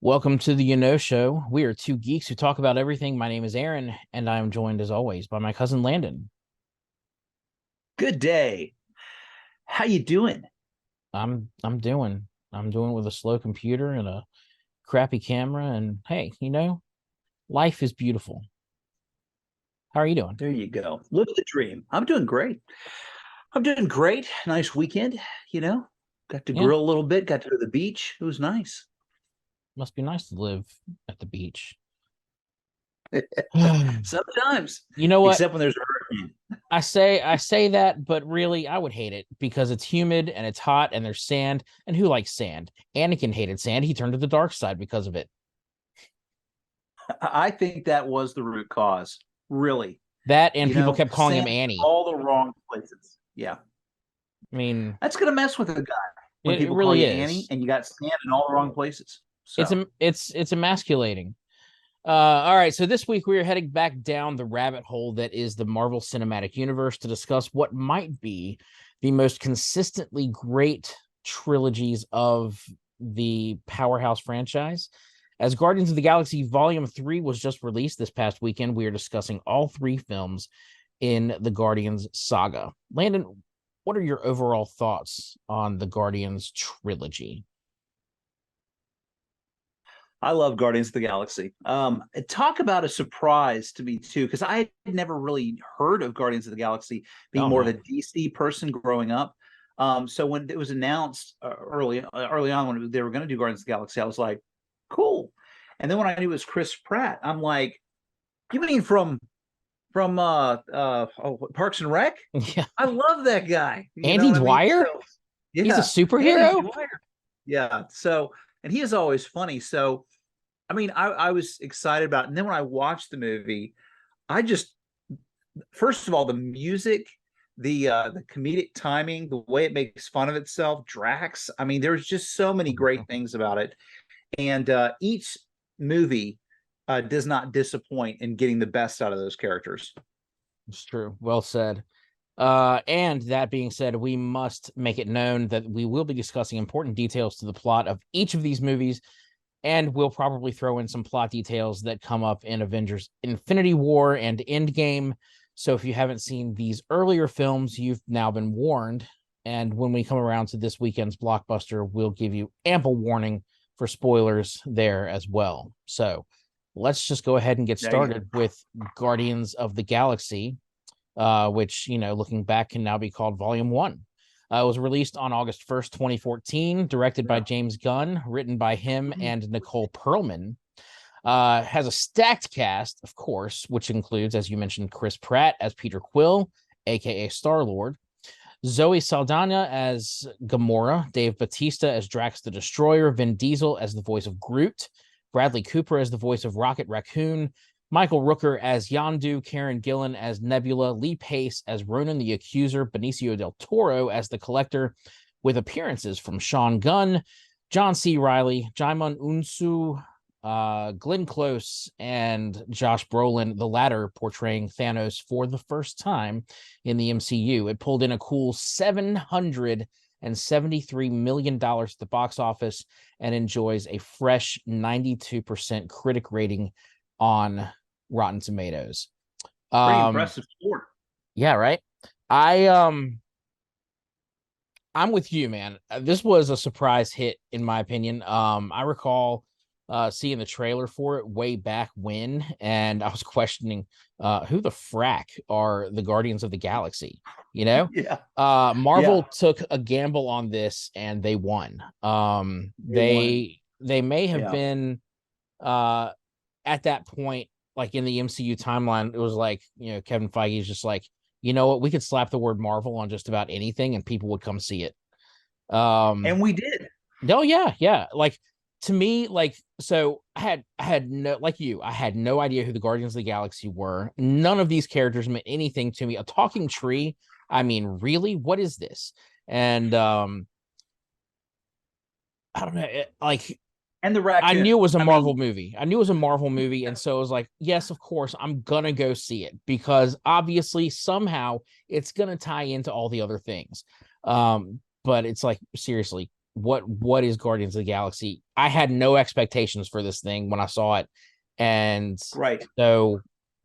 Welcome to the Show. We are two geeks who talk about everything. My name is Aaron, and I am joined as always by my cousin Landon. Good day. How you doing? I'm doing with a slow computer and a crappy camera, and hey, life is beautiful. How are you doing? There you go. Live the dream. I'm doing great. I'm doing great. Nice weekend, you know. Got to Yeah, grill a little bit, got to go to the beach. It was nice. must be nice to live at the beach. Sometimes, You know what? except when there's a hurricane. I say that, but really I would hate it because it's humid and it's hot and there's sand. And who likes sand? Anakin hated sand. He turned to the dark side because of it. I think that was the root cause, really. That and people kept calling him Sand in Annie. all the wrong places. Yeah. I mean, That's gonna mess with a guy when it people call really you Annie is. and you got sand in all the wrong places. It's So it's emasculating. All right, so this week we are heading back down the rabbit hole that is the Marvel Cinematic Universe to discuss what might be the most consistently great trilogies of the powerhouse franchise. As Guardians of the Galaxy Volume 3 was just released this past weekend, we are discussing all three films in the Guardians saga. Landon, what are your overall thoughts on the Guardians trilogy? I love Guardians of the Galaxy. Talk about a surprise to me too, because I had never really heard of Guardians of the Galaxy, being Oh more of no. a DC person growing up. So when it was announced early on when they were going to do Guardians of the Galaxy, I was like, cool. And then when I knew it was Chris Pratt, I'm like, you mean from Parks and Rec? Yeah. I love that guy. You know Andy what I mean? Dwyer? So He's a yeah, Andy superhero? Dwyer. Yeah. So and he is always funny. So I mean, I was excited about it. And then when I watched the movie, I just first of all, the music, the comedic timing, the way it makes fun of itself, Drax. I mean, there's just so many great things about it. And each movie does not disappoint in getting the best out of those characters. It's true. Well said. And that being said, we must make it known that we will be discussing important details to the plot of each of these movies, and we'll probably throw in some plot details that come up in Avengers Infinity War and Endgame. So if you haven't seen these earlier films, you've now been warned. And when we come around to this weekend's blockbuster, we'll give you ample warning for spoilers there as well. So let's just go ahead and get There you started with Guardians of the Galaxy, which, looking back can now be called Volume 1. It was released on August 1st, 2014, directed by go. James Gunn, written by him and Nicole Perlman. Has a stacked cast, of course, which includes, as you mentioned, Chris Pratt as Peter Quill, aka Star-Lord, Zoe Saldana as Gamora, Dave Bautista as Drax the Destroyer, Vin Diesel as the voice of Groot, Bradley Cooper as the voice of Rocket Raccoon, Michael Rooker as Yondu, Karen Gillan as Nebula, Lee Pace as Ronan the Accuser, Benicio del Toro as the Collector, with appearances from Sean Gunn, John C. Reilly, Jaimon Unsu, Glenn Close, and Josh Brolin, the latter portraying Thanos for the first time in the MCU. It pulled in a cool $773 million at the box office and enjoys a fresh 92% critic rating on Rotten Tomatoes. Pretty impressive sport. Yeah, right. I I'm with you, man. This was a surprise hit in my opinion. I recall seeing the trailer for it way back when, and I was questioning who the frack are the Guardians of the Galaxy, you know? Yeah. Marvel Yeah. took a gamble on this and they won. They won. They may have Yeah. been at that point, like in the MCU timeline, it was like, Kevin Feige is just like, you know what, we could slap the word Marvel on just about anything and people would come see it. And we did. No, yeah, yeah. Like to me, like so I had no like you, I had no idea who the Guardians of the Galaxy were. None of these characters meant anything to me. A talking tree. I mean, really? What is this? And I don't know, like And the I knew raccoon. it was a I Marvel mean, movie. I knew it was a Marvel movie. And so I was like, yes, of course, I'm going to go see it because obviously somehow it's going to tie into all the other things. But it's like, seriously, what is Guardians of the Galaxy? I had no expectations for this thing when I saw it, and Right. so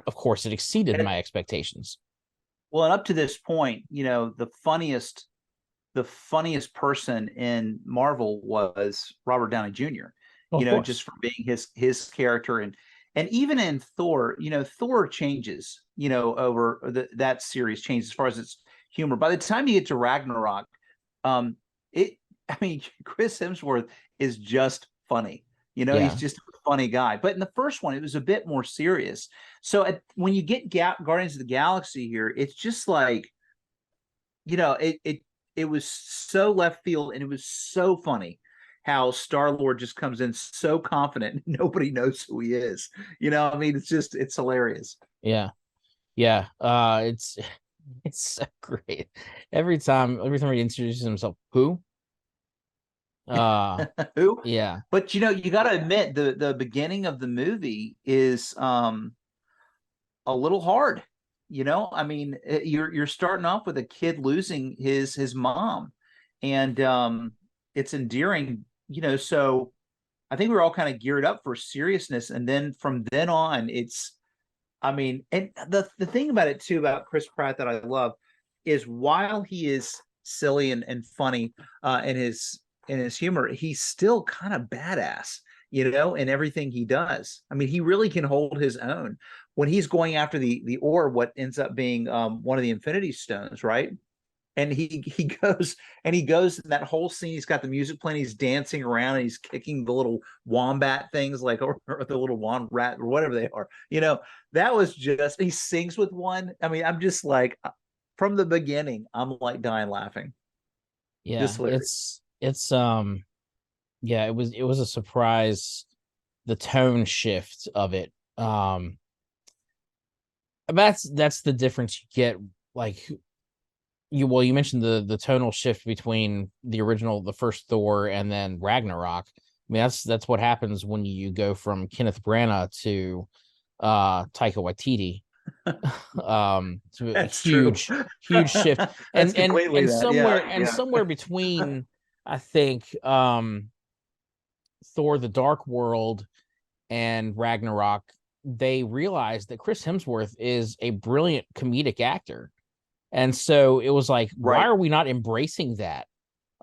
of course it exceeded And, my expectations. well, and up to this point, the funniest person in Marvel was Robert Downey Jr. Of Just course. for being his character, and even in Thor, Thor changes, over that series changes as far as its humor. By the time you get to Ragnarok, um, it I mean Chris Hemsworth is just funny. He's Yeah. just a funny guy. But in the first one, it was a bit more serious. So when you get Guardians of the Galaxy here, it's just like it was so left field, and it was so funny how Star-Lord just comes in so confident, nobody knows who he is. I mean, it's hilarious. Yeah. Yeah. It's so great. Every time he introduces himself, who? Who? Yeah. But you got to admit the beginning of the movie is a little hard. I mean, you're starting off with a kid losing his mom, and it's endearing. So I think we were all kind of geared up for seriousness, and then from then on, it's. I mean, and the thing about it too about Chris Pratt that I love is while he is silly and funny in his humor, he's still kind of badass, in everything he does. I mean, he really can hold his own when he's going after the orb, what ends up being one of the Infinity Stones, right? And he goes in that whole scene. He's got the music playing. He's dancing around and he's kicking the little wombat things, like or the little wombat rat or whatever they are. That was just. He sings with one. I mean, I'm just like from the beginning. I'm like dying laughing. Yeah. Just hilarious. It's yeah, it was a surprise, the tone shift of it. That's the difference you get, like you mentioned the tonal shift between the first Thor and then Ragnarok. I mean, that's what happens when you go from Kenneth Branagh to Taika Waititi. So a That's true. huge shift. That's And completely that. Yeah, yeah. somewhere between, I think, Thor the Dark World and Ragnarok, they realized that Chris Hemsworth is a brilliant comedic actor. And so it was like, why Right. are we not embracing that?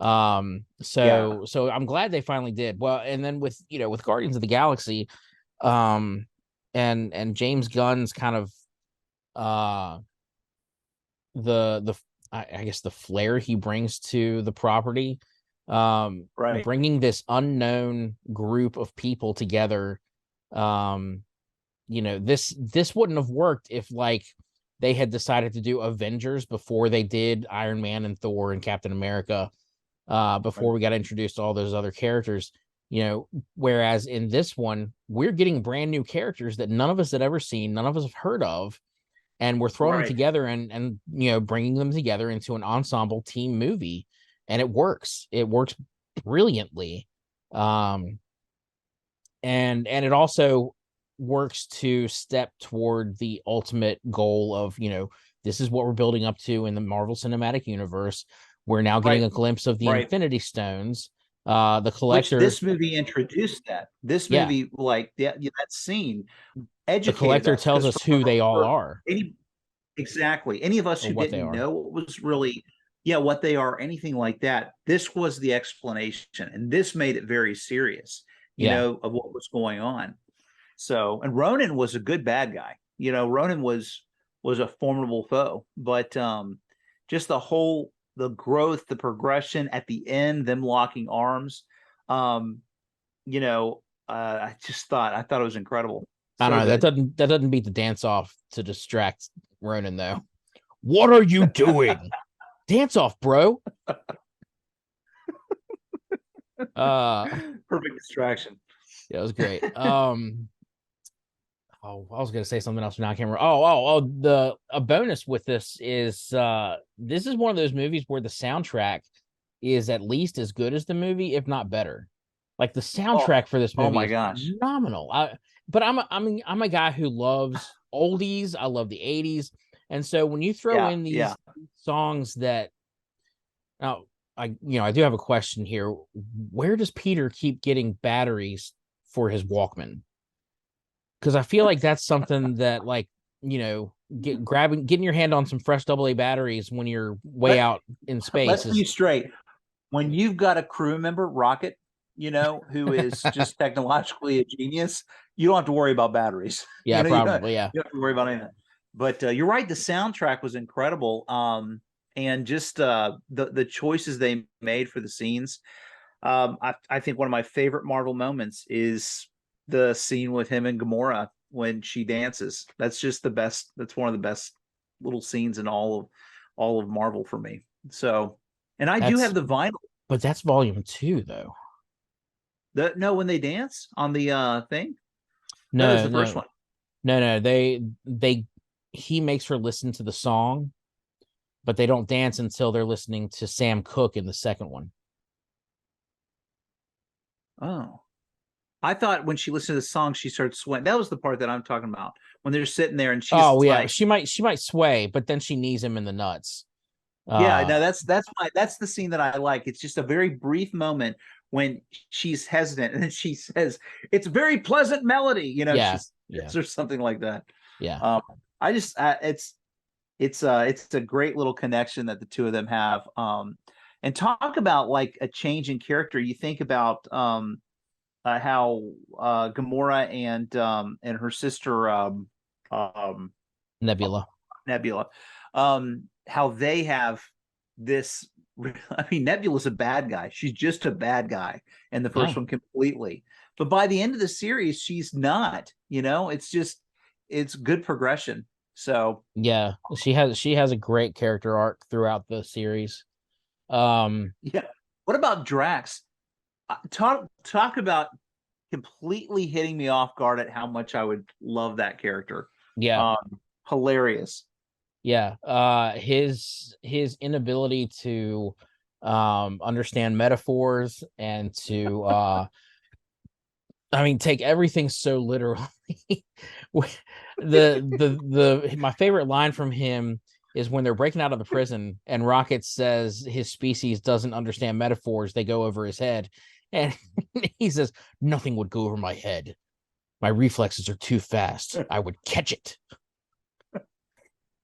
Yeah. So I'm glad they finally did. Well, and then with Guardians of the Galaxy, um, and James Gunn's kind of uh the I guess the flair he brings to the property, Right. bringing this unknown group of people together. um this wouldn't have worked if, like, they had decided to do Avengers before they did Iron Man and Thor and Captain America, before Right. we got introduced to all those other characters. Whereas in this one, we're getting brand new characters that none of us had ever seen, none of us have heard of, and we're throwing them Right. together and bringing them together into an ensemble team movie, and it works brilliantly. Um and it also works to step toward the ultimate goal of, this is what we're building up to in the Marvel Cinematic Universe. We're now getting Right. a glimpse of the Right. Infinity Stones. The Which collector, this movie introduced that. This yeah, movie, like that scene, the educated collector us tells because us who they all are, any of us or who what they didn't are. know what was really, yeah, what they are, anything like that, this was the explanation, and this made it very serious, Yeah. of what was going on. So, and Ronan was a good bad guy. Ronan was a formidable foe, but just the growth, the progression at the end, them locking arms, um, I thought it was incredible, I don't so know. That good. doesn't beat the dance off to distract Ronan, though. What are you doing? Dance off, bro. Uh Perfect distraction. yeah, it was great. Oh, I was gonna say something else, but now I can't remember. The a bonus with this is one of those movies where the soundtrack is at least as good as the movie, if not better. Like, the Oh, soundtrack for this oh movie my is gosh. phenomenal. But I'm a guy who loves oldies. I love the 80s. And so when you throw Yeah, in yeah. these songs that now I do have a question here. Where does Peter keep getting batteries for his Walkman? Because I feel like that's something that, like, getting your hand on some fresh AA batteries when you're way Let, out in space let's be is straight. When you've got a crew member, Rocket, who is just technologically a genius, you don't have to worry about batteries. yeah, You don't, probably, yeah. you don't have to worry about anything. But you're right, the soundtrack was incredible. And just the choices they made for the scenes. I think one of my favorite Marvel moments is the scene with him and Gamora when she dances. That's just the best. That's one of the best little scenes in all of Marvel for me. So, and I do That's have the vinyl. but that's volume 2 though. No, when they dance on the thing, that is No, the first no, one. no. They he makes her listen to the song, but they don't dance until they're listening to Sam Cooke in the second one. Oh, I thought when she listened to the song, she started sweating. That was the part that I'm talking about. When they're sitting there and she's Oh yeah, like, she might sway, but then she knees him in the nuts. yeah, Uh no, that's the scene that I like. It's just a very brief moment when she's hesitant and then she says, "It's a very pleasant melody," she yeah, yeah, says or something like that. yeah. Um, I just it's a great little connection that the two of them have. And talk about like a change in character. You think about how Gamora and her sister um, Nebula. Nebula, how they have this. I mean, Nebula's a bad guy. She's just a bad guy in the Yeah. first one completely. But by the end of the series, she's not. It's good progression. So Yeah, she has a great character arc throughout the series. Um, yeah. What about Drax? Talk about completely hitting me off guard at how much I would love that character. yeah, Hilarious. yeah. His inability to understand metaphors and to I mean, take everything so literally. My favorite line from him is when they're breaking out of the prison and Rocket says his species doesn't understand metaphors, they go over his head. And he says, "Nothing would go over my head. My reflexes are too fast. I would catch it."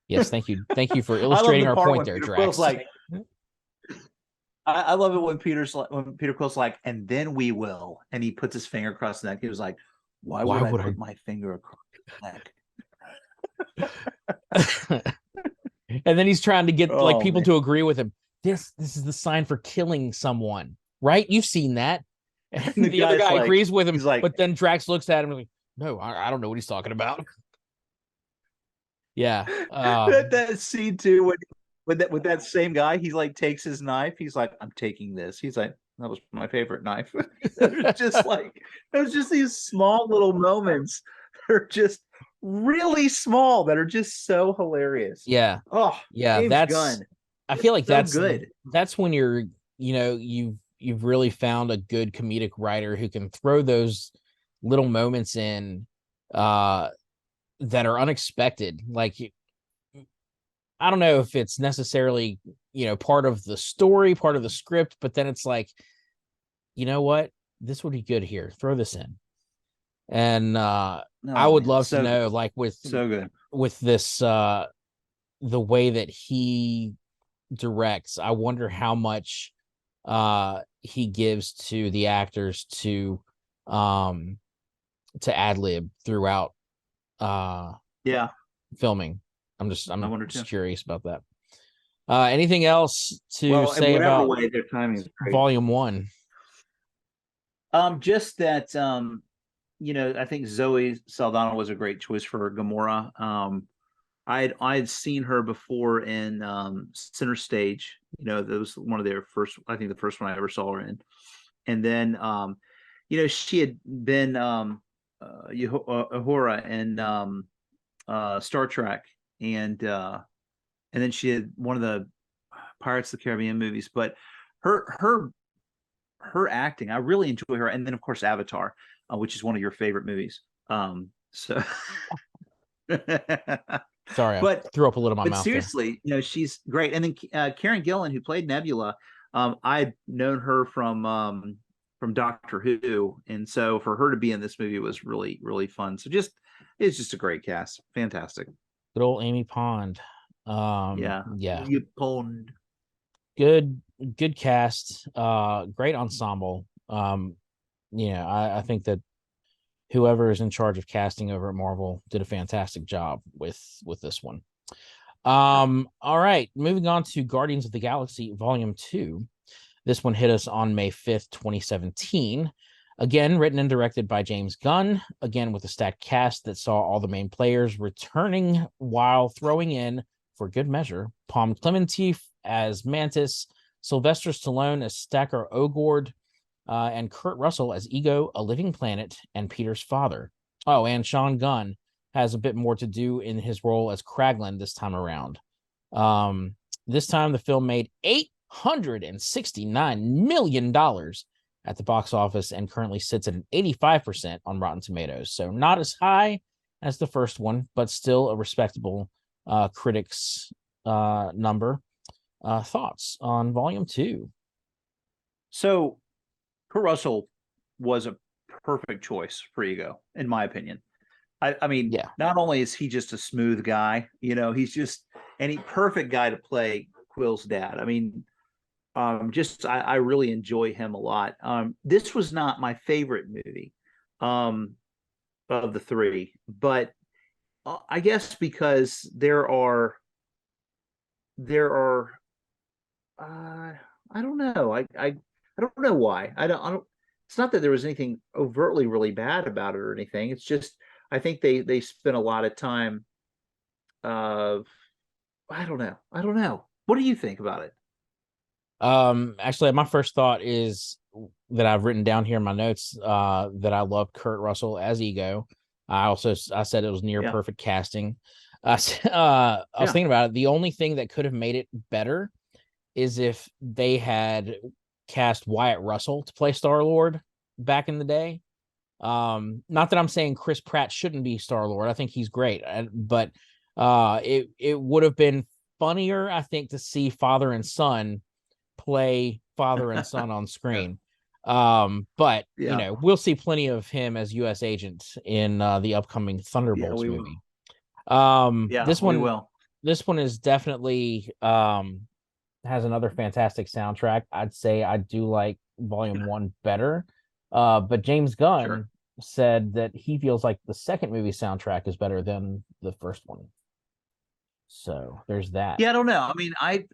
Yes, thank you. Thank you for I love illustrating the our part point when there, Peter Quill's Drax. like, I love it when Peter Quill's like, and then we will, and he puts his finger across the neck. He was like, why Why would I would put my finger across the neck? I? And then he's trying to get like Oh people man, to agree with him. This is the sign for killing someone, right? You've seen that. And and the the other guy's guy like, agrees with him, he's like, but then Drax looks at him and like, no, I don't know what he's talking about. Yeah. that scene too when with that same guy, he like takes his knife. He's like, I'm taking this. He's like, that was my favorite knife. There's just these small little moments that are just really small that are just so hilarious. Yeah. Oh, Yeah. James Gunn, I feel just like so good. that's when you've really found a good comedic writer who can throw those little moments in uh that are unexpected. Like, I don't know if it's necessarily, part of the story, part of the script, but then it's like, you know what? This would be good here. Throw this in. And I Oh would man, love to so know, good, like, so good. with this the way that he directs, I wonder how much he gives to the actors um to ad lib throughout uh Yeah, filming. I I'm wonder just too. curious about that. Anything else to Well, in say whatever about way, their timing is great. volume 1? Just that I think Zoe Saldana was a great choice for Gamora. I'd seen her before in Center Stage. That was one of their first. I think the first one I ever saw her in. And then she had been Uhura in Star Trek, and then she had one of the Pirates of the Caribbean movies. But her her acting, I really enjoy her. And then of course Avatar, which is one of your favorite movies. So, Sorry, I but threw up a little in my but mouth there. seriously, she's great. And then Karen Gillan, who played Nebula, I'd known her from Doctor Who, and so for her to be in this movie was really really fun. So it's just a great cast, fantastic. Good old Amy Pond. Yeah, Yeah, you pwned. good cast. Great ensemble. I think that whoever is in charge of casting over at Marvel did a fantastic job with this one. All right, moving on to Guardians of the Galaxy Volume 2. This one hit us on May 5th, 2017. Again, written and directed by James Gunn, again with a stacked cast that saw all the main players returning while throwing in, for good measure, Palm Clemente as Mantis, Sylvester Stallone as Stacker Ogord, and Kurt Russell as Ego, a living planet, and Peter's father. Oh, and Sean Gunn has a bit more to do in his role as Kraglin this time around. This time, the film made $869 million at the box office and currently sits at an 85% on Rotten Tomatoes. So not as high as the first one, but still a respectable critics number. Thoughts on Volume 2? So Kurt Russell was a perfect choice for Ego, in my opinion. I mean, Yeah. not only is he just a smooth guy, he's just any perfect guy to play Quill's dad. I mean, I really enjoy him a lot. This was not my favorite movie of the three, but I guess because there are I don't know. I don't know why. I don't it's not that there was anything overtly really bad about it or anything. It's just I think they spent a lot of time uh I don't know. I don't know. What do you think about it? Actually, my first thought is that I've written down here in my notes that I loved Kurt Russell as Ego. I said it was near Yeah. perfect casting. I was thinking about it. The only thing that could have made it better is if they had cast Wyatt Russell to play Star-Lord back in the day. Not that I'm saying Chris Pratt shouldn't be Star-Lord. I think he's great, but it would have been funnier, I think, to see father and son play father and son on screen. But Yeah. we'll see plenty of him as U.S. agent in the upcoming Yeah, Thunderbolts we will. movie. Yeah, This we one, will. this one is definitely has another fantastic soundtrack. I'd say I do like Volume 1 better. But James Sure. Gunn said that he feels like the second movie soundtrack is better than the first one. So there's that. Yeah, I don't know. I mean, I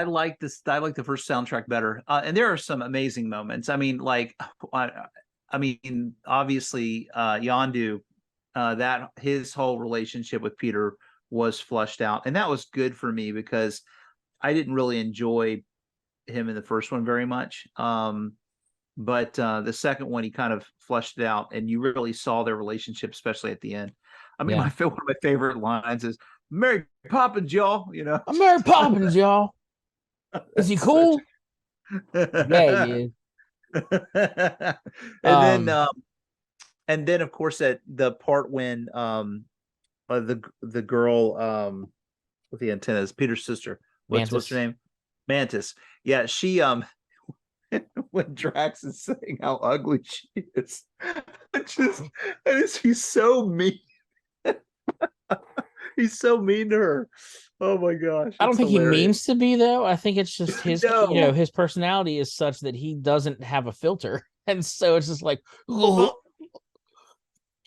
like this. I like the first soundtrack better, and there are some amazing moments. I mean, like, I mean, obviously, Yondu, that his whole relationship with Peter was flushed out, and that was good for me because I didn't really enjoy him in the first one very much. But the second one, he kind of flushed it out, and you really saw their relationship, especially at the end. I mean, Yeah. one of my favorite lines is "Mary Poppins, y'all." I'm Mary Poppins, y'all. Is he Such. cool? Yeah, he is. and then, Um, of course, at the part when the girl with the antennas, Peter's sister, what's her Mantis. name? Mantis. Yeah, she when Drax is saying how ugly she is, just he's so mean. He's so mean to her. Oh my gosh, I don't it's think he hilarious. means to be though. I think it's just his, No, his personality is such that he doesn't have a filter, and so it's just like well,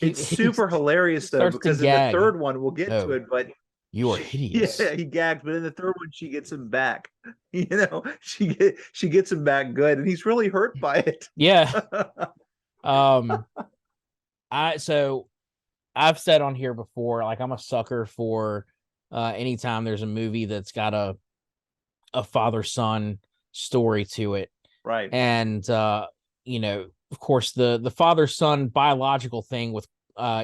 it's he super hilarious though starts to because in the gag. third one we'll get to Oh, it, but you are hideous. he gags, but in the third one she gets him back. She gets him back good, and he's really hurt by it. Yeah. Um. So I've said on here before, like I'm a sucker for anytime there's a movie that's got a father son story to it, Right. and of course the father son biological thing with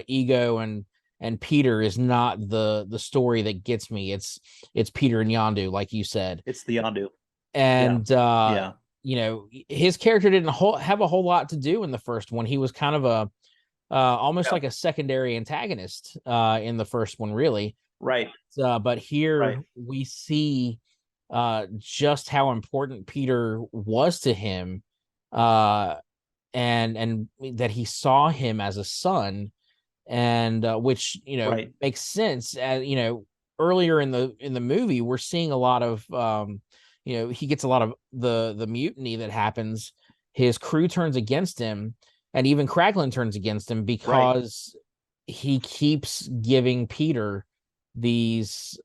Ego and Peter is not the story that gets me. It's Peter and Yondu, like you said, It's the Yondu. Yeah. and Yeah. his character didn't have a whole lot to do in the first one. He was kind of a almost Yeah. like a secondary antagonist in the first one, really. Right. But here Right. we see just how important Peter was to him, uh, and that he saw him as a son, and which Right. makes sense. As earlier in the movie, we're seeing a lot of he gets a lot of the mutiny that happens. His crew turns against him, and even Kraglin turns against him Right. because he keeps giving Peter these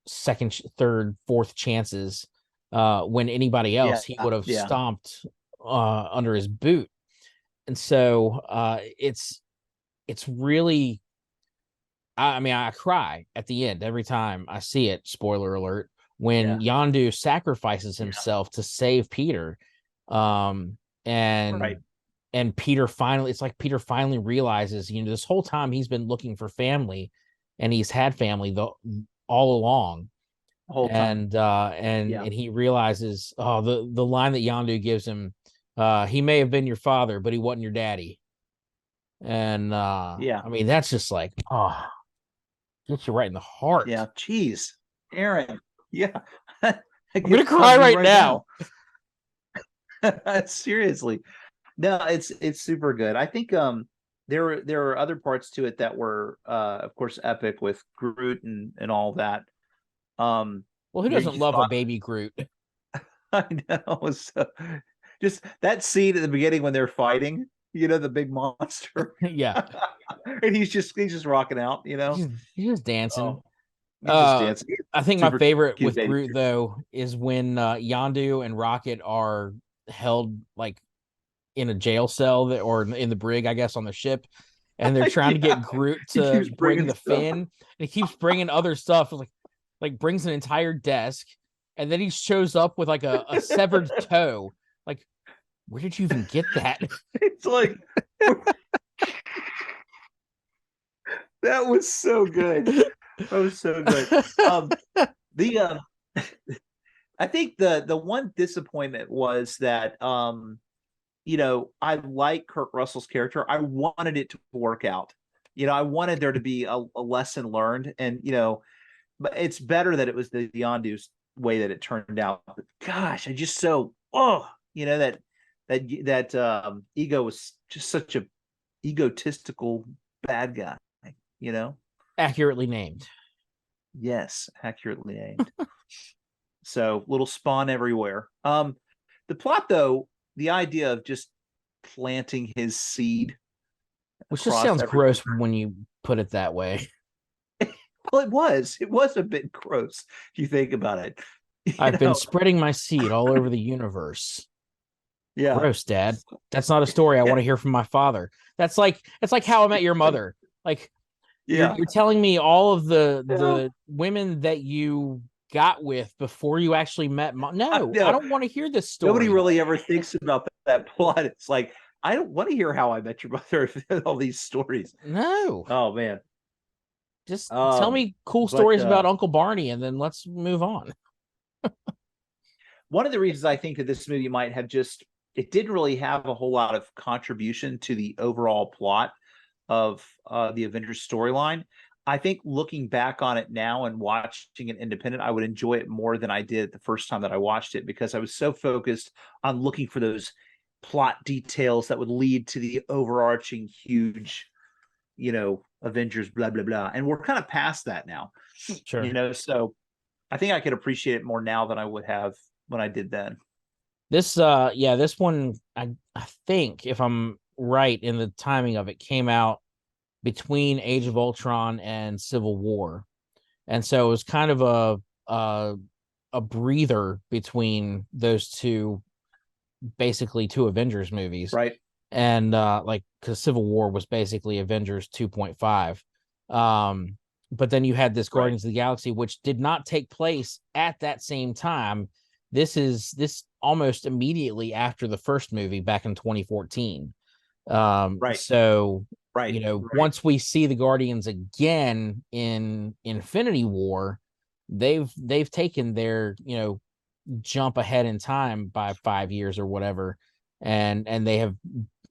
second, third, fourth chances when anybody Yeah. else he would have Yeah. stomped under his boot. And so it's really, I mean, I cry at the end every time I see it. Spoiler alert: when Yeah. Yondu sacrifices Yeah. himself to save Peter, um, Right. and Peter finally, it's like Peter finally realizes, this whole time he's been looking for family, and he's had family all along, The whole time. and Yeah. he realizes, oh, the line that Yondu gives him, he may have been your father, but he wasn't your daddy. And Yeah. I mean, that's just like, oh, gets you right in the heart. Yeah. Jeez. Aaron. Yeah. I I'm gonna get cry pumpy right right now. now. Seriously. No, it's super good. I think there are other parts to it that were of course epic with Groot and all that. Well, who Where doesn't you love a thought baby Groot? I know. So, just that scene at the beginning when they're fighting, the big monster. Yeah, And he's just rocking out, he's just dancing. Oh, he's just Uh, dancing. I think my Super favorite cute with baby. Groot though is when Yondu and Rocket are held like in a jail cell or in the brig, I guess, on the ship, and they're trying to get Yeah. Groot He to keeps bring bringing the stuff. fin, and he keeps bringing other stuff, like brings an entire desk, and then he shows up with like a severed toe. Like, where did you even get that? It's like that was so good. That was so good. The I think the one disappointment was that I like Kurt Russell's character. I wanted it to work out. I wanted there to be a lesson learned, and but it's better that it was the Yondu's way that it turned out. But gosh, I just that ego was just such a egotistical bad guy. You know, Accurately named. yes, accurately named. So little spawn everywhere. The plot though, the idea of just planting his seed Which just across sounds every gross when you put it that way. well, it was a bit gross if you think about it. You I've been know, spreading my seed all over the universe. yeah, Gross, Dad. That's not a story I yeah, want to hear from my father. That's like How I Met Your Mother. Like you're yeah, you're telling me all of the yeah. the women that you got with before you actually met I No, I know. don't want to hear this Nobody story. really ever thinks about that plot. It's like I don't want to hear how I met your mother. All these stories. No. Oh man. Just tell Um, me cool but stories about Uncle Barney and then let's move on. one of the reasons I think that this movie might have just it didn't really have a whole lot of contribution to the overall plot of the Avengers storyline. I think looking back on it now and watching it independent, I would enjoy it more than I did the first time that I watched it because I was so focused on looking for those plot details that would lead to the overarching huge, Avengers blah blah blah. And we're kind of past that now, Sure. so I think I could appreciate it more now than I would have when I did then. This one, I think, if I'm right in the timing of it, came out between Age of Ultron and Civil War. And so it was kind of a breather between those two, basically two Avengers movies. Right. And like, because Civil War was basically Avengers 2.5. But then you had this Right. Guardians of the Galaxy, which did not take place at that same time. This almost immediately after the first movie back in 2014. Right. So Right. once we see the Guardians again in Infinity War, they've taken their jump ahead in time by 5 years or whatever, and they have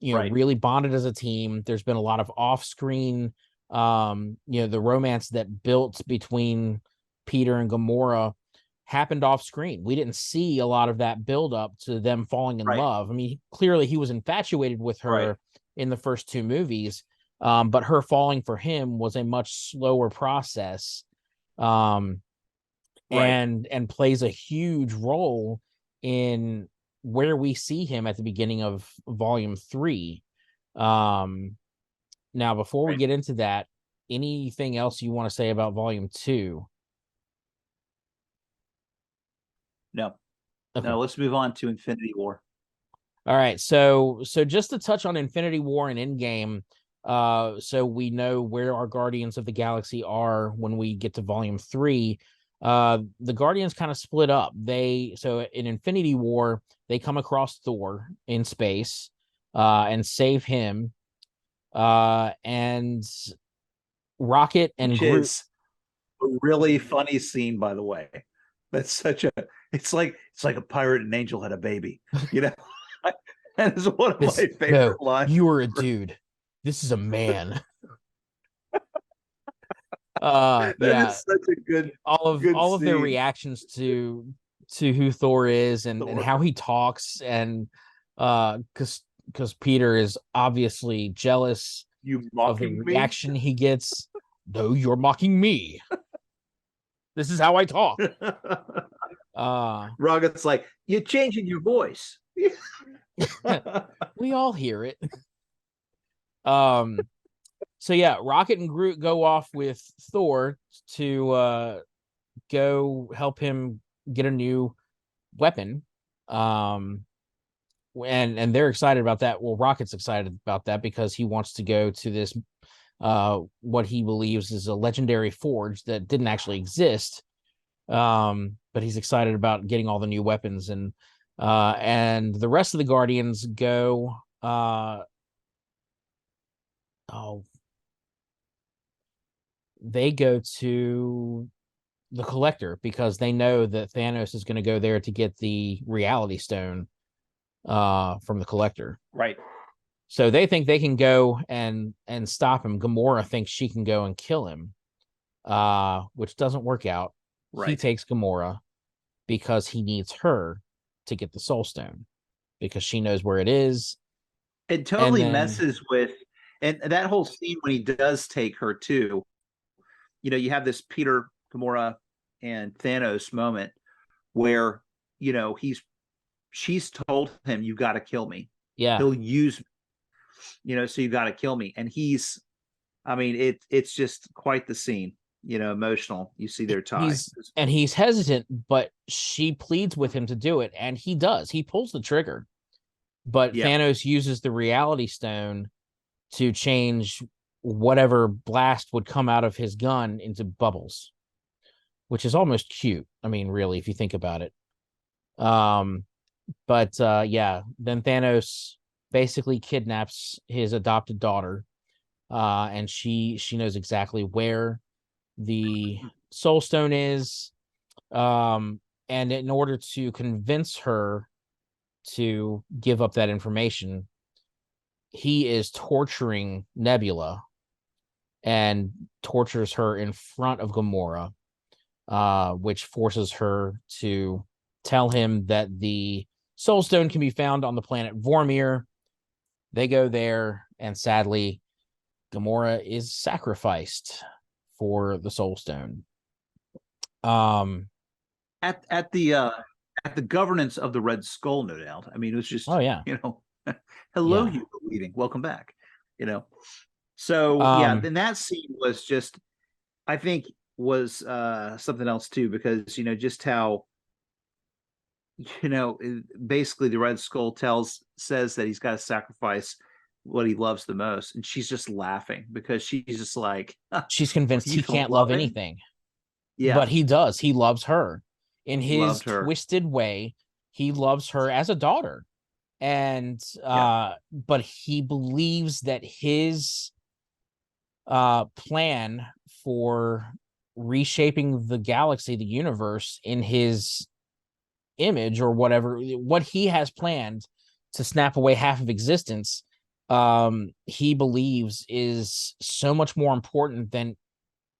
Right. really bonded as a team. There's been a lot of off-screen, the romance that built between Peter and Gamora happened off screen. We didn't see a lot of that build up to them falling in Right. love. I mean, clearly he was infatuated with Right. her in the first two movies, but her falling for him was a much slower process, um, Right. and plays a huge role in where we see him at the beginning of Volume 3. Um, Now, before we Right. get into that, anything else you want to say about Volume 2? No. Okay. No. Let's move on to Infinity War. All right. So just to touch on Infinity War and Endgame, so we know where our Guardians of the Galaxy are when we get to Volume 3. The Guardians kind of split up. So in Infinity War, they come across Thor in space, and save him. And Rocket and Which Groot. is a really funny scene, by the way. That's such a it's like a pirate and angel had a baby, you know. That is one of This my no, favorite lines. you are a dude. This is a man. That Yeah, is such a good all of their scene. reactions to who Thor is, and how Thor. he talks, and because Peter is obviously jealous You of the mocking me? reaction he gets. No, you're mocking me. This is how I talk. Uh Rocket's like, you're changing your voice. we all hear it. Um so yeah, Rocket and Groot go off with Thor to go help him get a new weapon. Um and they're excited about that. Well, Rocket's excited about that because he wants to go to this what he believes is a legendary forge that didn't actually exist. But he's excited about getting all the new weapons, and the rest of the Guardians go oh they go to the Collector because they know that Thanos is going to go there to get the Reality Stone from the Collector. Right. So they think they can go and stop him. Gamora thinks she can go and kill him, which doesn't work out. He Right. takes Gamora because he needs her to get the Soul Stone because she knows where it is. It And totally then, messes with, and that whole scene when he does take her too, you have this Peter, Gamora, and Thanos moment where, she's told him, you got to kill me. yeah, He'll use, so you got to kill me. And I mean, it's just quite the scene, emotional. You see their tie. he's hesitant, but she pleads with him to do it, and he does. He pulls the trigger, but Yeah. Thanos uses the Reality Stone to change whatever blast would come out of his gun into bubbles, which is almost cute. I mean, really, if you think about it. Um, but yeah, then Thanos basically kidnaps his adopted daughter, and she knows exactly where the Soul Stone is. And in order to convince her to give up that information, he is torturing Nebula and tortures her in front of Gamora, which forces her to tell him that the Soul Stone can be found on the planet Vormir. They go there, and sadly, Gamora is sacrificed for the Soul Stone. Um, At the governance of the Red Skull, no doubt. I mean, it was oh just, yeah, hello, yeah. you leaving, welcome back. You know, so yeah, Um, then that scene was just, I think, was something else too, because just how basically the Red Skull says that he's got to sacrifice what he loves the most, and she's just laughing because she's just like, she's convinced you he don't can't love love him. anything, Yeah, but he does. He loves her in he his loved her. twisted way. He loves her as a daughter, and Yeah, but he believes that his plan for reshaping the galaxy, the universe, in his image or whatever, what he has planned to snap away half of existence, he believes is so much more important than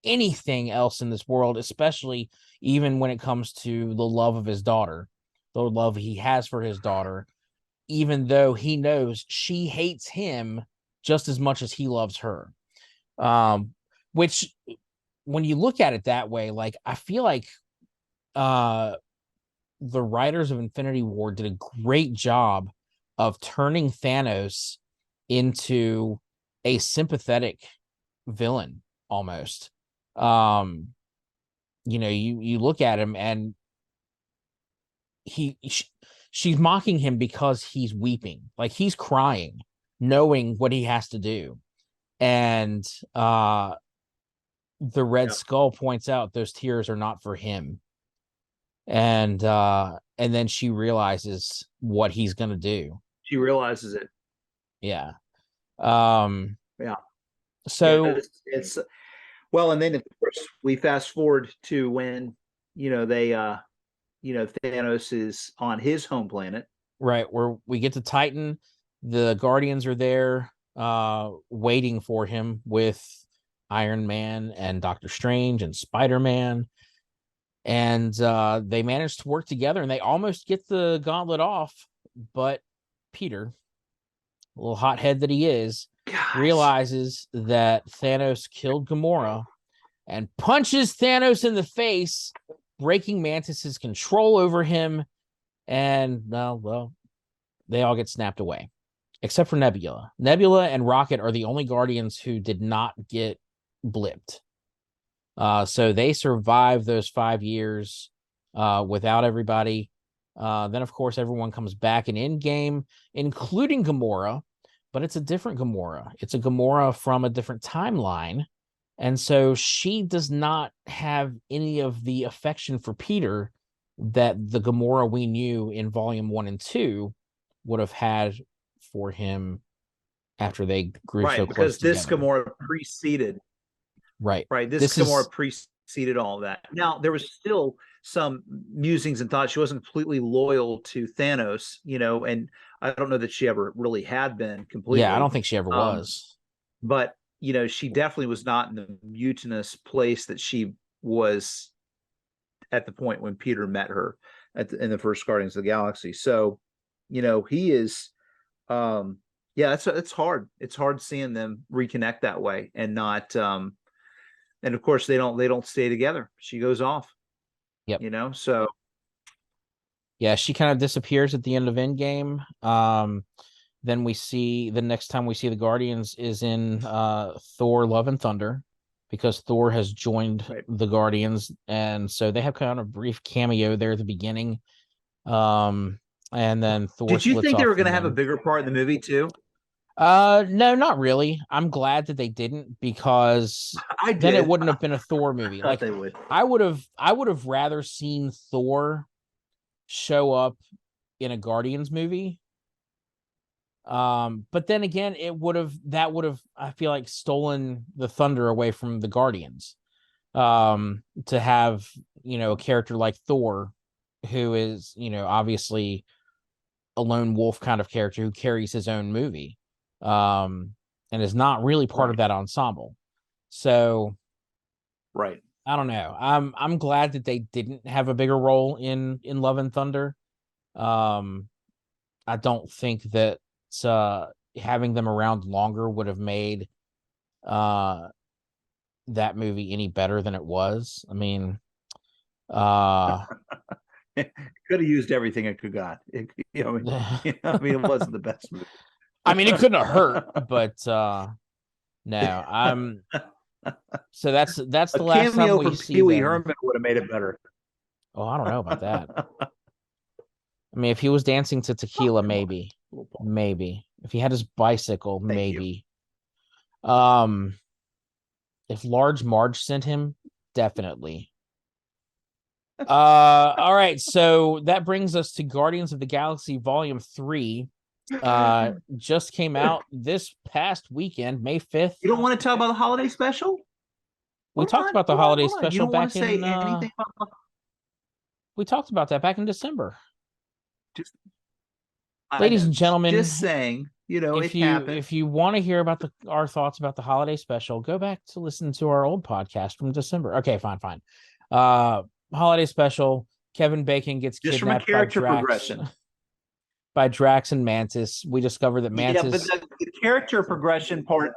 anything else in this world, especially even when it comes to the love of his daughter, the love he has for his daughter, even though he knows she hates him just as much as he loves her. Which when you look at it that way, like I feel like the writers of Infinity War did a great job of turning Thanos into a sympathetic villain almost. You look at him and she's mocking him because he's weeping, like he's crying, knowing what he has to do. And the Red Skull points out those tears are not for him. And then she realizes what he's gonna do. She realizes it. Yeah. Yeah. So it's well, and then of course we fast forward to when they Thanos is on his home planet. Right, where we get to Titan, the Guardians are there waiting for him with Iron Man and Doctor Strange and Spider-Man. And they manage to work together and they almost get the gauntlet off, but Peter, a little hothead that he is, realizes that Thanos killed Gamora and punches Thanos in the face, breaking Mantis's control over him. And well, they all get snapped away, except for Nebula. Nebula and Rocket are the only Guardians who did not get blipped. So they survive those 5 years without everybody. Then, of course, everyone comes back in Endgame, including Gamora, but it's a different Gamora. It's a Gamora from a different timeline. And so she does not have any of the affection for Peter that the Gamora we knew in Volume 1 and 2 would have had for him after they grew so close because this together. Gamora preceded. Right. This Gamora preceded all of that. Now, there was still some musings and thoughts. She wasn't completely loyal to Thanos, and I don't know that she ever really had been completely. Yeah, I don't think she ever was. But, she definitely was not in the mutinous place that she was at the point when Peter met her in the first Guardians of the Galaxy. So, he is, it's hard. It's hard seeing them reconnect that way and not, and of course they don't stay together. She goes off. Yep. So yeah, she kind of disappears at the end of Endgame. Then we see the next time we see the Guardians is in Thor: Love and Thunder, because Thor has joined the Guardians, and so they have kind of a brief cameo there at the beginning. And then Thor. Did you think they were going to have a bigger part in the movie too? No, not really. I'm glad that they didn't, because then it wouldn't have been a Thor movie. Like they would. I would have rather seen Thor show up in a Guardians movie. But then again, that would have I feel like stolen the thunder away from the Guardians. To have, a character like Thor, who is, obviously a lone wolf kind of character who carries his own movie, and is not really part of that ensemble. So I don't know. I'm glad that they didn't have a bigger role in Love and Thunder. I don't think that having them around longer would have made that movie any better than it was. I mean, it could have used everything it could got. It wasn't the best movie. I mean, it couldn't have hurt, but no, I'm. So that's the last time we see Pee Wee Herman would have made it better. Oh, I don't know about that. I mean, if he was dancing to Tequila, maybe. If he had his bicycle, maybe. If Large Marge sent him, definitely. All right, so that brings us to Guardians of the Galaxy Volume 3. Just came out this past weekend, May 5th. You don't want to talk about the holiday special? We talked about the holiday special back in anything about... We talked about that back in December. I ladies know. and gentlemen, Just saying, it if you happened. if you want to hear about our thoughts about the holiday special, go back to listen to our old podcast from December. Okay, fine. Uh, holiday special. Kevin Bacon gets Just from a kidnapped by character Drax progression. by Drax and Mantis. We discover that Yeah, but Mantis. the character progression part,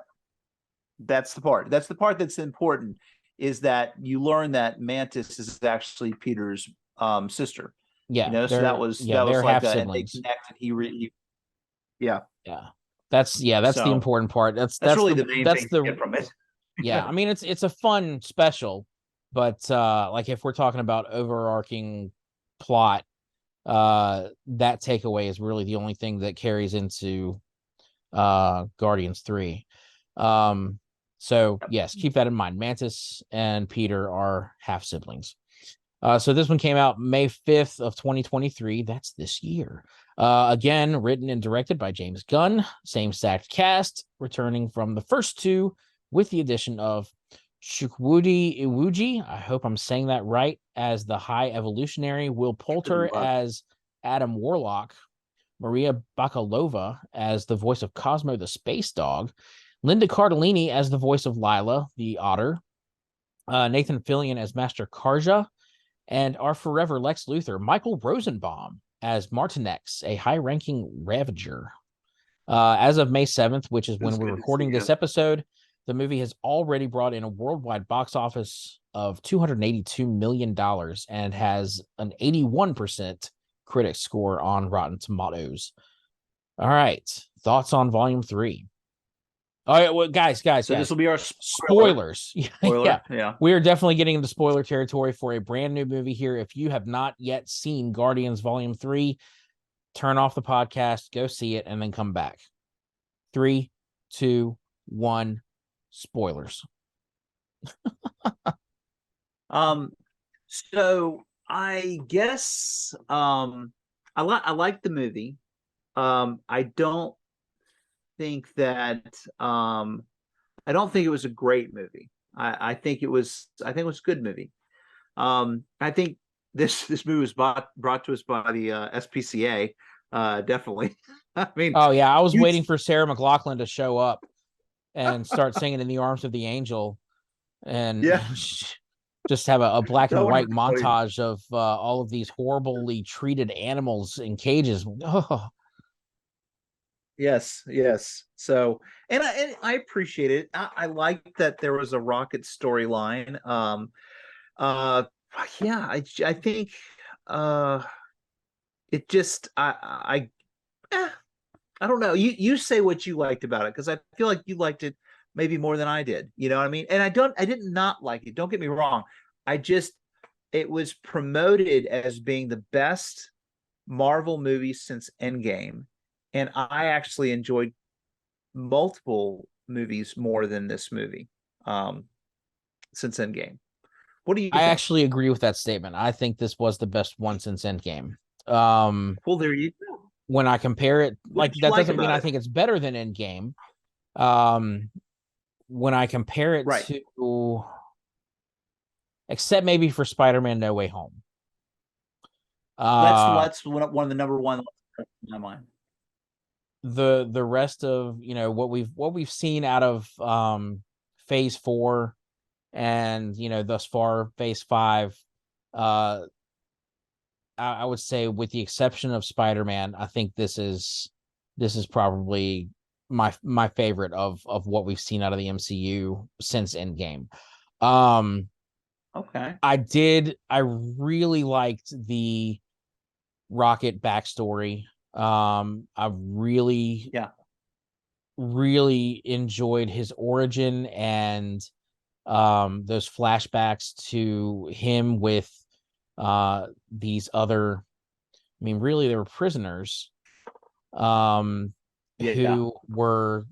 that's the part. That's the part that's important, is that you learn that Mantis is actually Peter's sister. Yeah, So that was they're like half and they siblings. connect, and yeah. Yeah, that's the So important part. That's that's really the the main that's thing to the get from it. yeah. I mean, it's a fun special, but like if we're talking about overarching plot, that takeaway is really the only thing that carries into Guardians 3. So yes, keep that in mind. Mantis and Peter are half siblings. So this one came out May 5th of 2023. That's this year. Again, written and directed by James Gunn. Same stacked cast, returning from the first two with the addition of Chukwudi Iwuji, I hope I'm saying that right, as the High Evolutionary, Will Poulter as Adam Warlock, Maria Bakalova as the voice of Cosmo the Space Dog, Linda Cardellini as the voice of Lila the Otter, Nathan Fillion as Master Karja, and our forever Lex Luthor, Michael Rosenbaum as Martinex, a high-ranking Ravager. As of May 7th, which is when we're recording this episode, the movie has already brought in a worldwide box office of $282 million and has an 81% critic score on Rotten Tomatoes. All right. Thoughts on Volume 3? All right, well, guys. So this will be our spoilers. Spoiler, yeah. We are definitely getting into spoiler territory for a brand new movie here. If you have not yet seen Guardians Volume 3, turn off the podcast, go see it, and then come back. 3, 2, 1, spoilers. So I guess I like the movie. I don't think that I don't think it was a great movie. I think it was a good movie. I think this movie was brought to us by the SPCA. Definitely. I mean, oh yeah, I was waiting for Sarah McLachlan to show up and start singing "In the Arms of the Angel," and just have a black and white montage of all of these horribly treated animals in cages. Oh. Yes. So, and I appreciate it. I like that there was a Rocket storyline. Yeah, I think it just I don't know. You say what you liked about it, because I feel like you liked it maybe more than I did. You know what I mean? And I did not like it. Don't get me wrong. It was promoted as being the best Marvel movie since Endgame, and I actually enjoyed multiple movies more than this movie since Endgame. What do you think? I actually agree with that statement. I think this was the best one since Endgame. Well, there you go. When I compare it, like that doesn't mean I think it's better than Endgame. When I compare it to, except maybe for Spider-Man No Way Home. That's one of the number one in my mind. The rest of what we've seen out of Phase 4 and thus far Phase 5, I would say, with the exception of Spider-Man, I think this is probably my favorite of what we've seen out of the MCU since Endgame. Okay. I really liked the Rocket backstory. I really enjoyed his origin and those flashbacks to him with these other, I mean, really they were prisoners who were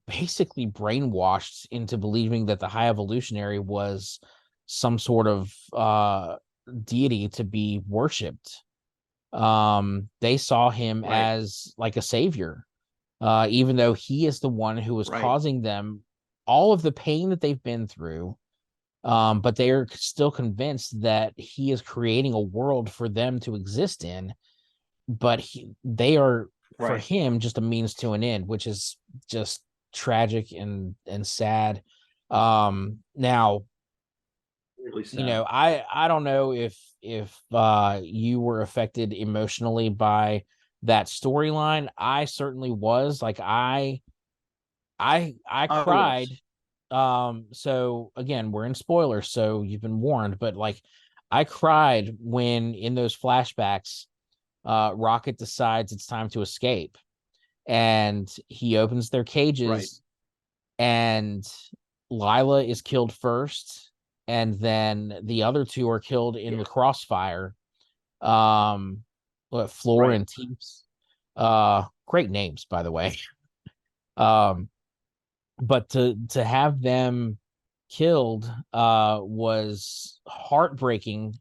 basically brainwashed into believing that the High Evolutionary was some sort of deity to be worshipped. They saw him as like a savior, even though he is the one who was causing them all of the pain that they've been through. But they are still convinced that he is creating a world for them to exist in. But they are for Right. him just a means to an end, which is just tragic and sad. Now, Really you sad. know, I don't know if you were affected emotionally by that storyline. I certainly was. Like I I cried. was. So again, we're in spoilers, so you've been warned, but like I cried when in those flashbacks Rocket decides it's time to escape, and he opens their Right. cages, and Lila is killed first, and then the other two are killed in Yeah. the crossfire. Um, what Floor Right. and Teeps. Great names, by the way. Um, but to have them killed was heartbreaking.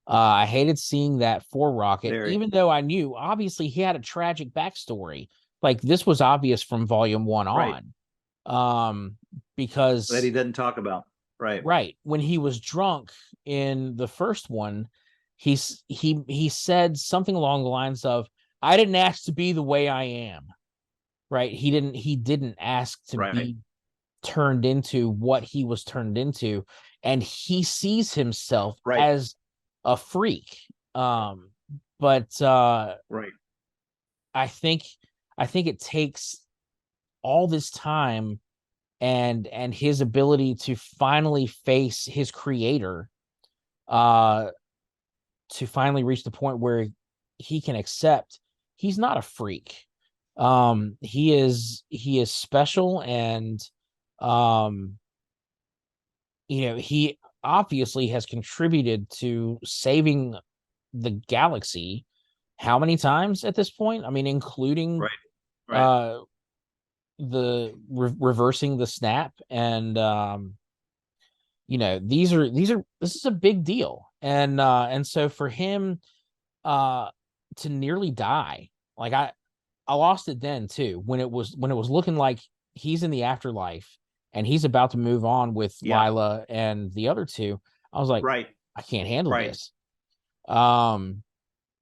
I hated seeing that for Rocket, Very. even though I knew obviously he had a tragic backstory. Like this was obvious from volume one Right. on. That he Because doesn't talk about. Right. right when he was drunk in the first one, he said something along the lines of, "I didn't ask to be the way I am." Right? He didn't ask to Right. be turned into what he was turned into, and he sees himself Right. as a freak. um but Right. i think I think it takes all this time and his ability to finally face his creator, uh to finally reach the point where he can accept he's not a freak. He is special, and um he obviously has contributed to saving the galaxy how many times at this point? I mean, including Right. Right. uh the reversing the snap, and this is a big deal. And so for him uh to nearly die, like I lost it then too, when it was looking like he's in the afterlife and he's about to move on with Yeah. Lila and the other two. I was like, Right. I can't handle Right. this. Um,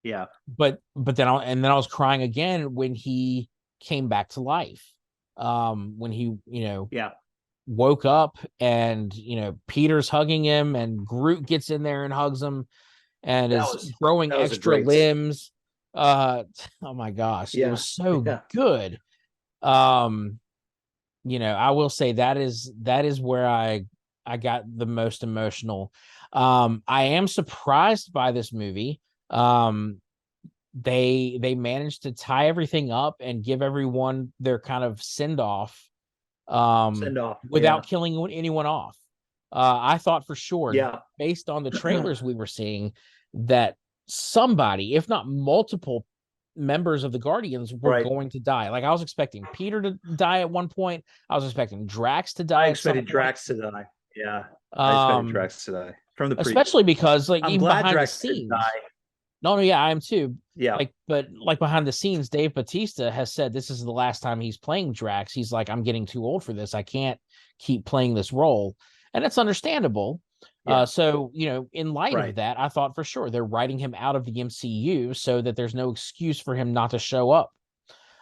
Yeah. but then I was crying again when he came back to life. When he, Yeah. woke up, and Peter's hugging him, and Groot gets in there and hugs him and That is was growing that was a extra great scene. limbs. Uh, oh my gosh, it Yeah. was so Yeah. good. Um, I will say that is where I got the most emotional. I am surprised by this movie. Um, they managed to tie everything up and give everyone their kind of send off, Send off. Yeah. without killing anyone off. I thought for sure, Yeah. based on the trailers we were seeing, that somebody, if not multiple members of the Guardians, were Right. going to die. Like I was expecting Peter to die at one point. I was expecting Drax to I die at some expected point. Drax to die. Yeah. I expected Um, Drax to die from the pre. Especially because like I'm even glad behind the Drax didn't scenes. die. No, no, yeah, I am too. Yeah. But like behind the scenes, Dave Batista has said this is the last time he's playing Drax. He's like, I'm getting too old for this. I can't keep playing this role, and it's understandable. Yeah. So in light of Right. that, I thought for sure they're writing him out of the MCU so that there's no excuse for him not to show up.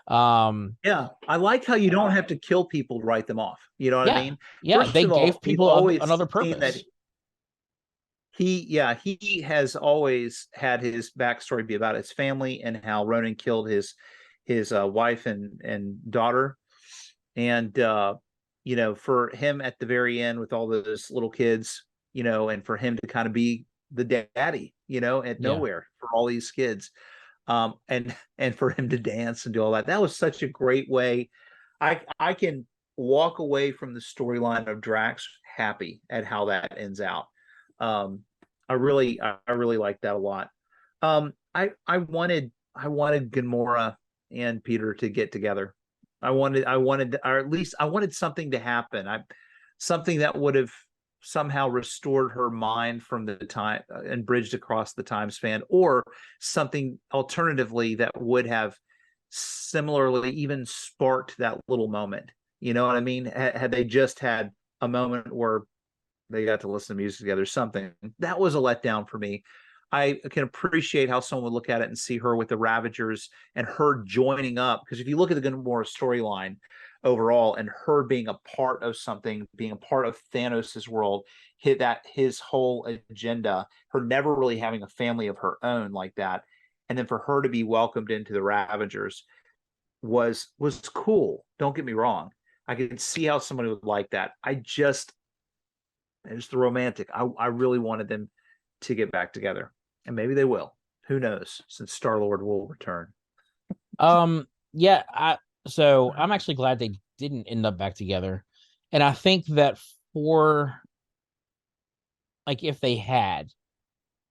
Um, Yeah. I like how you don't have to kill people to write them off. You know what I yeah, mean? yeah, First they of gave all, we've people always another seen that purpose. he has always had his backstory be about his family and how Ronan killed his wife and daughter. And for him at the very end with all those little kids, and for him to kind of be the daddy, at Yeah, nowhere for all these kids. And for him to dance and do all that. That was such a great way. I can walk away from the storyline of Drax happy at how that ends out. Um, I really like that a lot. I wanted Gamora and Peter to get together. I wanted, or at least I wanted something to happen. Something that would have somehow restored her mind from the time and bridged across the time span, or something alternatively that would have similarly even sparked that little moment. You know what I mean? Had they just had a moment where they got to listen to music together, something that was a letdown for me. I can appreciate how someone would look at it and see her with the Ravagers and her joining up. Because if you look at the Gamora storyline overall and her being a part of something, being a part of Thanos's world, his whole agenda, her never really having a family of her own like that, and then for her to be welcomed into the Ravagers was cool. Don't get me wrong. I could see how somebody would like that. It's the romantic. I really wanted them to get back together, and maybe they will. Who knows? Since Star-Lord will return. Yeah, so I'm actually glad they didn't end up back together. And I think that for like if they had,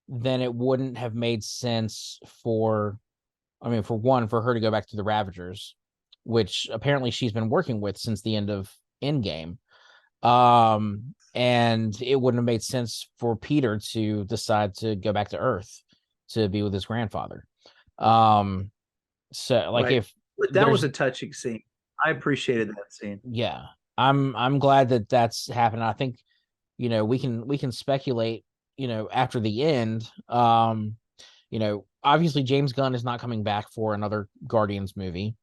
then it wouldn't have made sense for for one, for her to go back to the Ravagers, which apparently she's been working with since the end of Endgame. And it wouldn't have made sense for Peter to decide to go back to Earth to be with his grandfather. So like Right. if But that was a touching scene. I appreciated that scene. yeah, I'm glad that that's happened. I think we can speculate after the end. Obviously James Gunn is not coming back for another Guardians movie,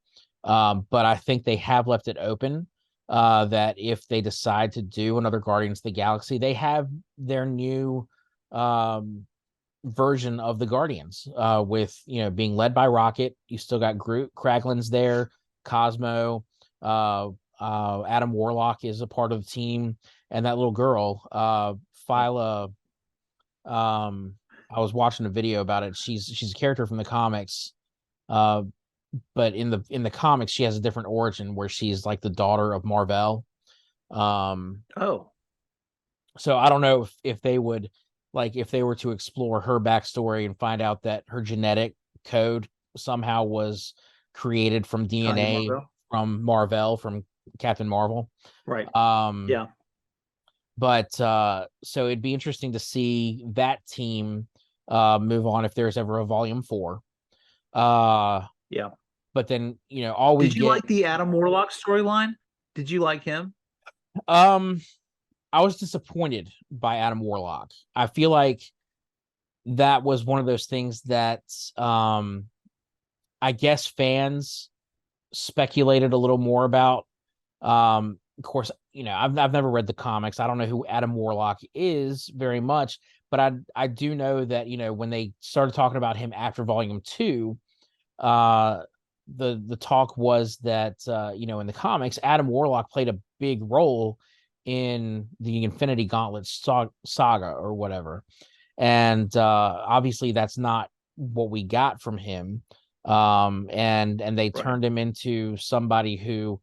but I think they have left it open that if they decide to do another Guardians of the Galaxy, they have their new version of the Guardians with being led by Rocket. You still got Groot, Kraglin's there, Cosmo, Adam Warlock is a part of the team, and that little girl, Phyla. I was watching a video about it. She's a character from the comics, uh, but in the comics she has a different origin where she's like the daughter of Marvel. Oh, So I don't know if they would like if they were to explore her backstory and find out that her genetic code somehow was created from tied to DNA Marvel. from Marvel, from Captain Marvel. Right. Um, Yeah. but so it'd be interesting to see that team move on if there's ever a volume 4. Uh, Yeah. but then all we Did you get. like the Adam Warlock storyline? Did you like him? Um, I was disappointed by Adam Warlock. I feel like that was one of those things that I guess fans speculated a little more about. Of course, I've never read the comics. I don't know who Adam Warlock is very much, but I do know that when they started talking about him after Volume 2, the talk was that in the comics, Adam Warlock played a big role in the Infinity Gauntlet saga or whatever, and obviously that's not what we got from him. And they Right. turned him into somebody who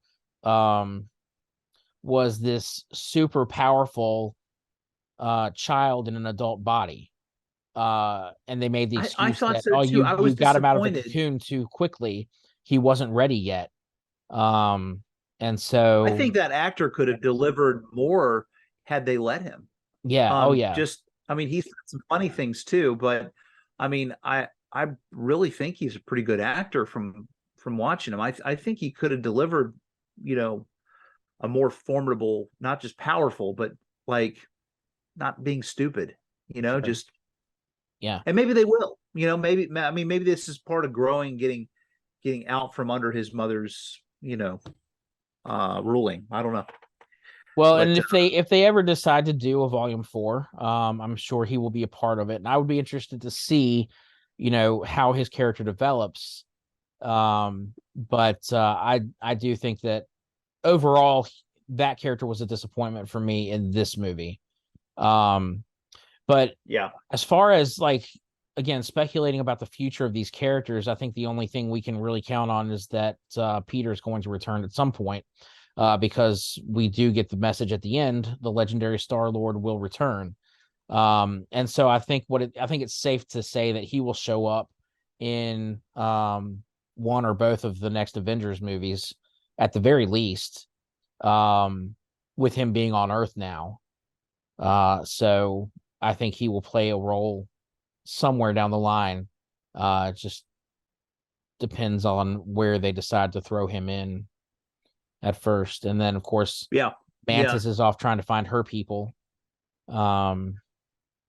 was this super powerful child in an adult body. And they made the I excuse thought that, so oh, too. you I you was got him out of the disappointed. cocoon too quickly. He wasn't ready yet. Um, and I so think that actor could have delivered more had they let him. yeah, oh yeah. I mean, he's done some funny things too, but I mean, I really think he's a pretty good actor from watching him. I think he could have delivered, you know, a more formidable, not just powerful, but like not being stupid, Sure. just Yeah. and maybe they will, maybe I mean maybe this is part of growing, getting out from under his mother's, ruling. I don't know. Well, and But if they ever decide to do a volume 4, I'm sure he will be a part of it. And I would be interested to see, how his character develops. But I do think that overall that character was a disappointment for me in this movie. But yeah. as far as like again speculating about the future of these characters, I think the only thing we can really count on is that Peter is going to return at some point, because we do get the message at the end: the legendary Star-Lord will return. And so I think it's safe to say that he will show up in one or both of the next Avengers movies at the very least, um, with him being on Earth now. So I think he will play a role somewhere down the line. It just depends on where they decide to throw him in at first. And then, of course, Yeah. Yeah. Mantis is off trying to find her people. Um,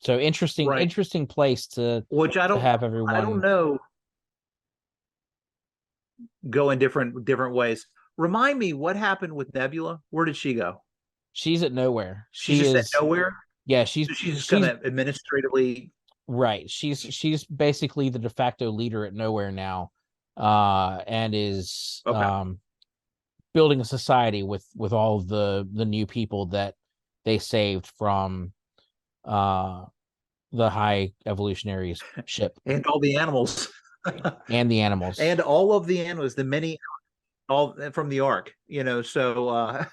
So interesting, Right. interesting place Which to have I don't everyone. know, go in different ways. Remind me what happened with Nebula? Where did she go? She's at nowhere. She's She just at is, nowhere. yeah, So she's just she's gonna administratively. right. She's basically the de facto leader at nowhere now, and is Okay. building a society with all the new people that they saved from uh the high evolutionaries ship And all the animals. and the animals. And all of the animals, the many all from the ark, so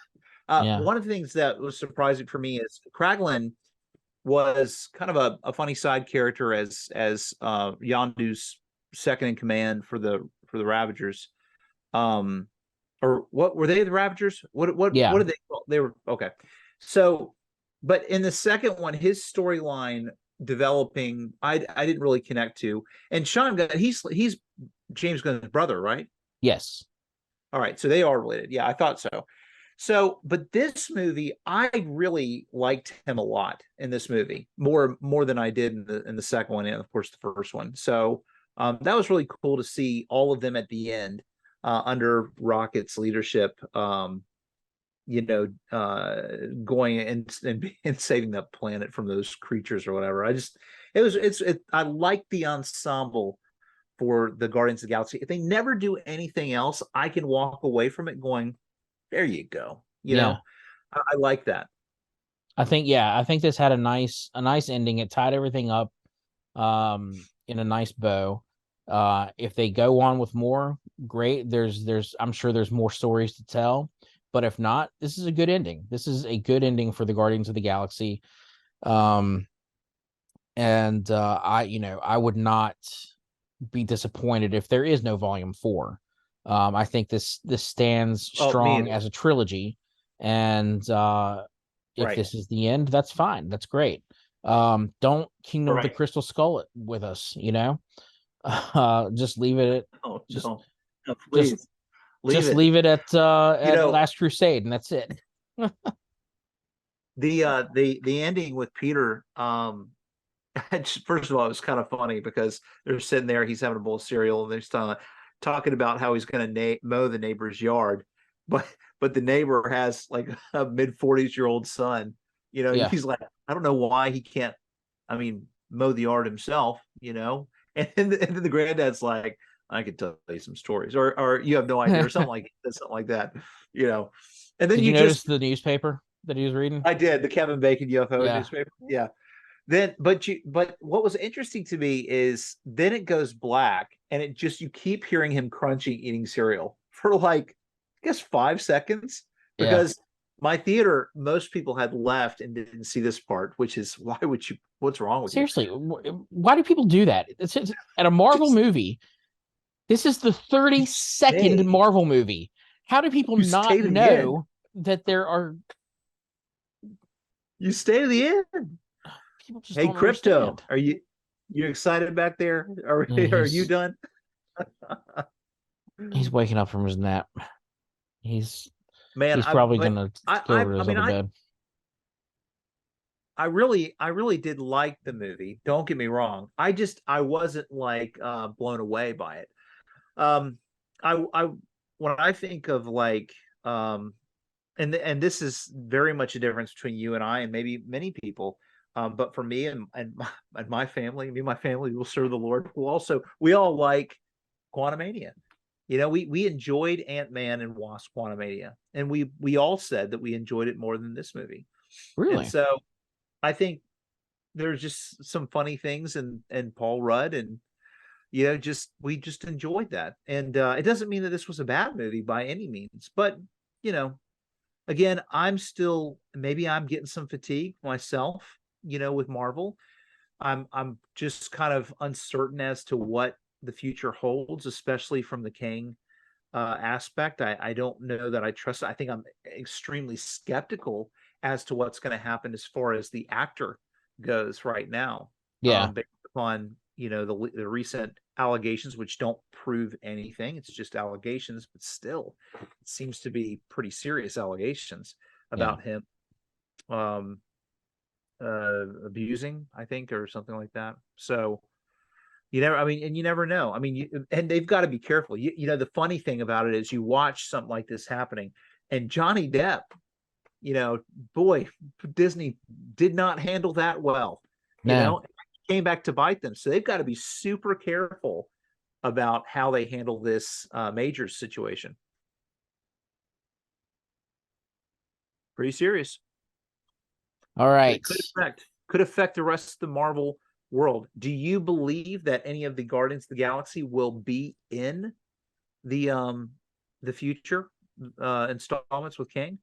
Yeah. one of the things that was surprising for me is Kraglin was kind of a funny side character as Yondu's second in command for the Ravagers. Um, or what were they, the Ravagers? What Yeah. did they call? They were okay. So, but in the second one, his storyline developing, I didn't really connect to. And Sean Gunn, he's James Gunn's brother, right? Yes. All right, so they are related. Yeah, I thought so. So, but this movie, I really liked him a lot in this movie, more than I did in the second one, and of course the first one. So that was really cool to see all of them at the end under Rocket's leadership. Going and saving the planet from those creatures or whatever. I like the ensemble for the Guardians of the Galaxy. If they never do anything else, I can walk away from it going, there you go. Yeah. I like that. I think this had a nice ending. It tied everything up in a nice bow. If they go on with more, great. There's I'm sure there's more stories to tell. But if not, this is a good ending. This is a good ending for the Guardians of the Galaxy. Um and I would not be disappointed if there is no volume 4. I think this stands Oh, me strong either. as a trilogy, and if Right. this is the end, that's fine. That's great. Don't Kingdom of the Right. Crystal Skull it with us, just leave it at Oh, just no. No, just please leave just it. leave it You at know, Last Crusade, and that's it. the ending with Peter, first of all, it was kind of funny because they're sitting there, he's having a bowl of cereal, and they're talking about how he's going to mow the neighbor's yard, but the neighbor has like a mid 40s-year-old son. Yeah. He's like, I don't know why he can't. I mean, mow the yard himself. And then the granddad's like, I could tell you some stories, or you have no idea, or something like that. You know, and then Did you you notice just the newspaper that he was reading? I did the Kevin Bacon UFO Yeah. newspaper. Yeah, but what was interesting to me is then it goes black and you keep hearing him crunching, eating cereal for like, I guess 5 seconds, Yeah. because my theater, most people had left and didn't see this part, which is, what's wrong with you? Seriously, why do people do that? It's at a Marvel Just movie. This is the you 32nd stay, Marvel movie. How do people you not stay to the end. know that there are You stay to the end. people just Hey, don't Crypto, understand? are you excited back there? Are Yeah, are you done? he's waking up from his nap. He's Man, he's probably gonna go over to I his mean, other bed. I really did like the movie. Don't get me wrong. I wasn't like blown away by it. Um I when I think of like and this is very much a difference between you and I and maybe many people. But for me and my family, me and my family will serve the Lord. We all like Quantumania. We enjoyed Ant-Man and Wasp Quantumania, and we all said that we enjoyed it more than this movie. And Really? so I think there's just some funny things and Paul Rudd, and just we just enjoyed that. And it doesn't mean that this was a bad movie by any means, but you know, again, maybe I'm getting some fatigue myself, with Marvel. I'm just kind of uncertain as to what the future holds, especially from the Kang aspect. I don't know that I trust. I think I'm extremely skeptical as to what's going to happen as far as the actor goes right now, Yeah. based upon the recent allegations, which don't prove anything. It's just allegations, but still, it seems to be pretty serious allegations Yeah. about him. Um, abusing, I think, or something like that. So you never, I mean, and you never know. I mean, and they've got to be careful. You know, the funny thing about it is you watch something like this happening, and Johnny Depp, you know, boy, Disney did not handle that well. You No. know, came back to bite them. So they've got to be super careful about how they handle this major situation. Pretty serious. All It right. could affect the rest of the Marvel world. Do you believe that any of the Guardians of the Galaxy will be in the future installments with Kang?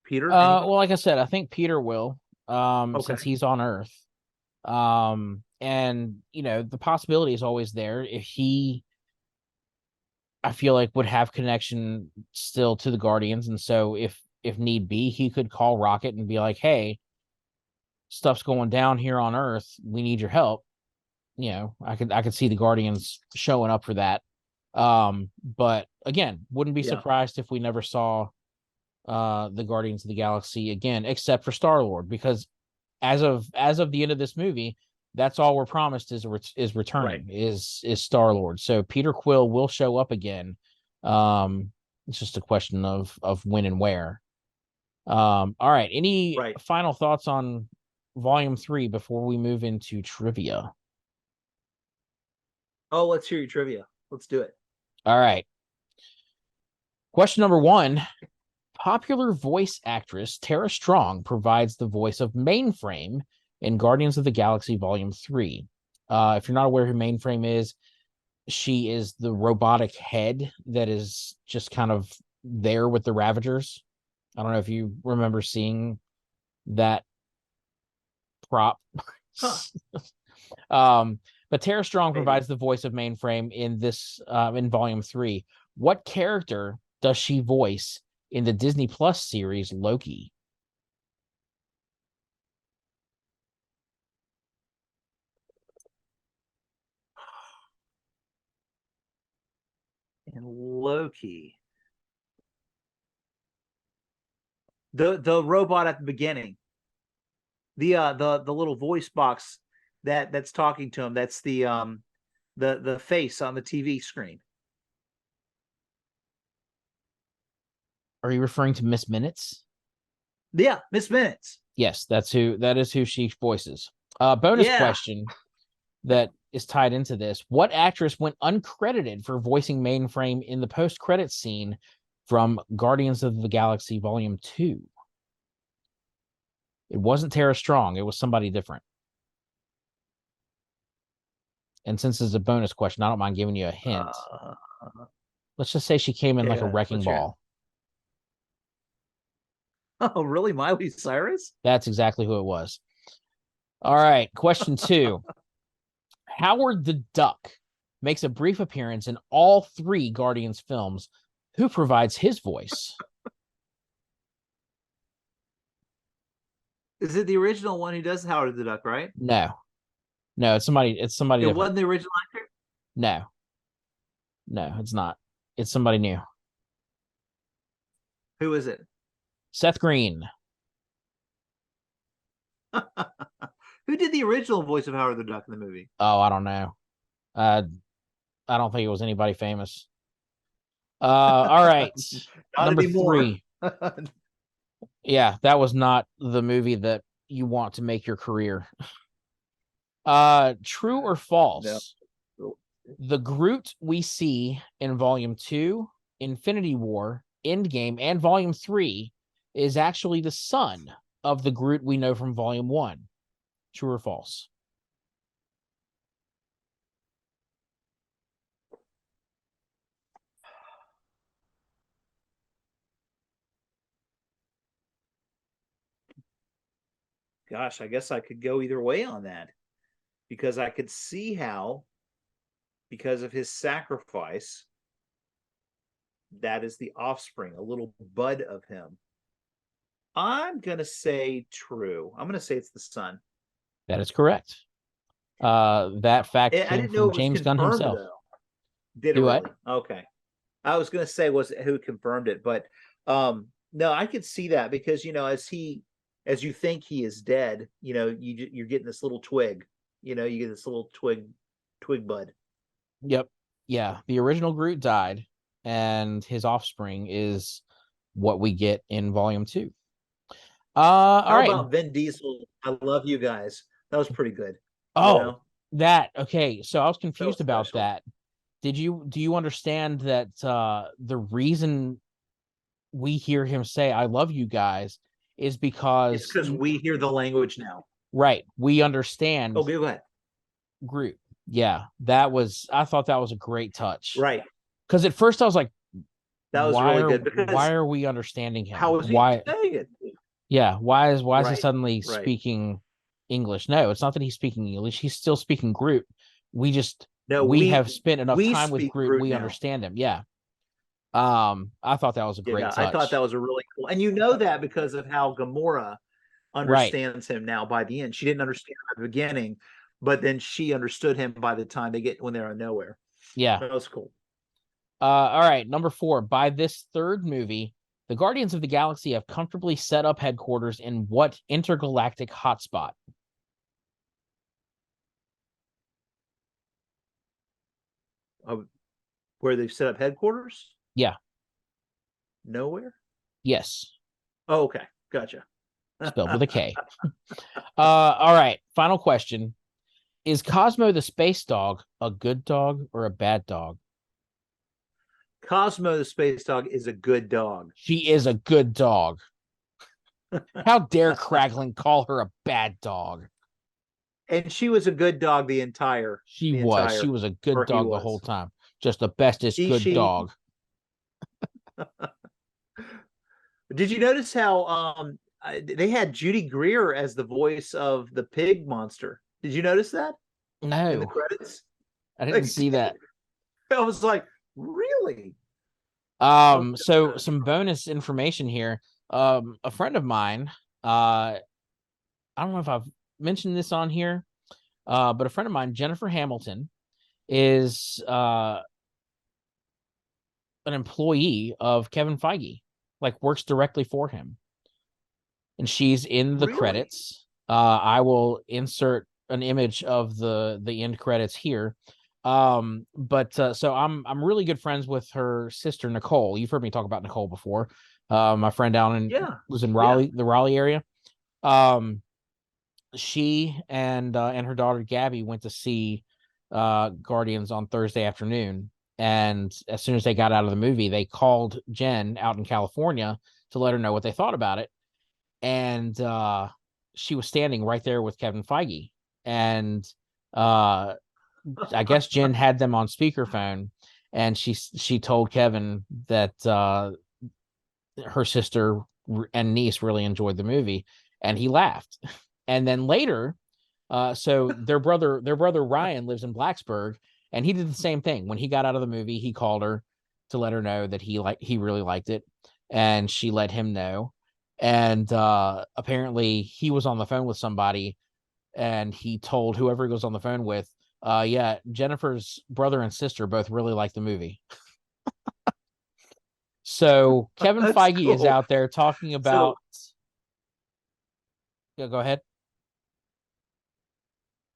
Peter, anybody? Well, like I said, I think Peter will, since Okay. he's on Earth. And you know, the possibility is always there if he, I feel like, would have connection still to the Guardians, and so if need be, he could call Rocket and be like, "Hey, stuff's going down here on Earth. We need your help." You know, I could see the Guardians showing up for that. But again, wouldn't be Yeah. surprised if we never saw the Guardians of the Galaxy again, except for Star-Lord, because as of the end of this movie, that's all we're promised is Right. returning is Star-Lord. So Peter Quill will show up again. It's just a question of when and where. All right. Any Right. final thoughts on Volume 3 before we move into trivia? Oh, let's hear your trivia. Let's do it. All right. Question number 1. Popular voice actress Tara Strong provides the voice of Mainframe in Guardians of the Galaxy Volume 3. If you're not aware who Mainframe is, she is the robotic head that is just kind of there with the Ravagers. I don't know if you remember seeing that prop. Huh. But Tara Strong Maybe. provides the voice of Mainframe in this in Volume 3. What character does she voice in the Disney Plus series Loki? And Loki. The robot at the beginning. The little voice box that's talking to him. That's the face on the TV screen. Are you referring to Miss Minutes? Yeah, Miss Minutes. Yes, that is who she voices. Bonus Yeah. question that is tied into this. What actress went uncredited for voicing Mainframe in the post-credits scene from Guardians of the Galaxy Volume 2? It wasn't Tara Strong. It was somebody different. And since it's a bonus question, I don't mind giving you a hint. Uh, Let's just say she came in like a yeah. wrecking What's your? ball. Oh, really? Miley Cyrus? That's exactly who it was. All right. Question 2. Howard the Duck makes a brief appearance in all 3 Guardians films. Who provides his voice? Is it the original one who does Howard the Duck, right? No. No, it's somebody It different. wasn't the original actor? No. No, it's not. It's somebody new. Who is it? Seth Green. Who did the original voice of Howard the Duck in the movie? Oh, I don't know. Uh I don't think it was anybody famous. All right. Not Number anymore. 3. Yeah, that was not the movie that you want to make your career. True or No. false? The Groot we see in Volume 2, Infinity War, Endgame, and Volume 3 is actually the son of the Groot we know from Volume 1. True or false? Gosh, I guess I could go either way on that because I could see how, because of his sacrifice, that is the offspring, a little bud of him. I'm going to say true. I'm going to say it's the son. That is correct. That fact I came didn't know from it was James Gunn confirmed, himself. though. Did it Do what? really? Okay. I was going to say was who confirmed it, but no, I could see that because as you think he is dead, you're getting this little twig. You get this little twig bud. Yep. Yeah. The original Groot died, and his offspring is what we get in volume 2. All How right. about Vin Diesel? I love you guys. That was pretty good. Oh, that okay. So I was So confused about special. that. Do you understand that the reason we hear him say "I love you guys" is It's because because we hear the language now. right, we understand Oh, go ahead. Groot. Yeah, I thought that was a great touch. Right. Because at first I was like, That was really good why because are we understanding how him? was he Why saying it? yeah, why is he Right. suddenly Right. speaking English? No, it's not that he's speaking English. He's still speaking Groot. We just No, we have spent enough we time with speak Groot, Groot we now. understand him. Yeah. I thought that was a great Yeah, I thought that touch. was a really cool. And that because of how Gamora Right. understands him now by the end. She didn't understand him at the beginning, but then she understood him by the time when they're on nowhere. Yeah. That was cool. All right, number 4. By this third movie, the Guardians of the Galaxy have comfortably set up headquarters in what intergalactic hotspot? Uh, where they've set up headquarters? Yeah. Nowhere? Yes. Oh, okay. Gotcha. Spelled with a K. All right. Final question. Is Cosmo the space dog a good dog or a bad dog? Cosmo the space dog is a good dog. She is a good dog. How dare Kraglin call her a bad dog? And she was a good dog She the was. She entire, was a good or he dog the whole was. time. Just the bestest good She dog. Did you notice how they had Judy Greer as the voice of the pig monster? Did you notice that in the No, credits? I didn't Like, see that. I was like, really? Oh, So some bonus information here. A friend of mine, I don't know if I've mentioned this on here, but a friend of mine, Jennifer Hamilton, is an employee of Kevin Feige, like works directly for him. And she's in the really? credits. I will insert an image of the end credits here. But so I'm really good friends with her sister Nicole. You've heard me talk about Nicole before. My friend down in Yeah, was in yeah. Raleigh, the Raleigh area. She and her daughter Gabby went to see Guardians on Thursday afternoon, and as soon as they got out of the movie, they called Jen out in California to let her know what they thought about it, and she was standing right there with Kevin Feige, and uh, I guess Jen had them on speakerphone, and she told Kevin that her sister and niece really enjoyed the movie, and he laughed. And then later, so their brother Ryan lives in Blacksburg, and he did the same thing. When he got out of the movie, he called her to let her know that he really liked it, and she let him know. And apparently, he was on the phone with somebody, and he told whoever he was on the phone with, yeah, Jennifer's brother and sister both really like the movie. So Kevin That's Feige is cool. out there talking So, about. Yeah, go ahead.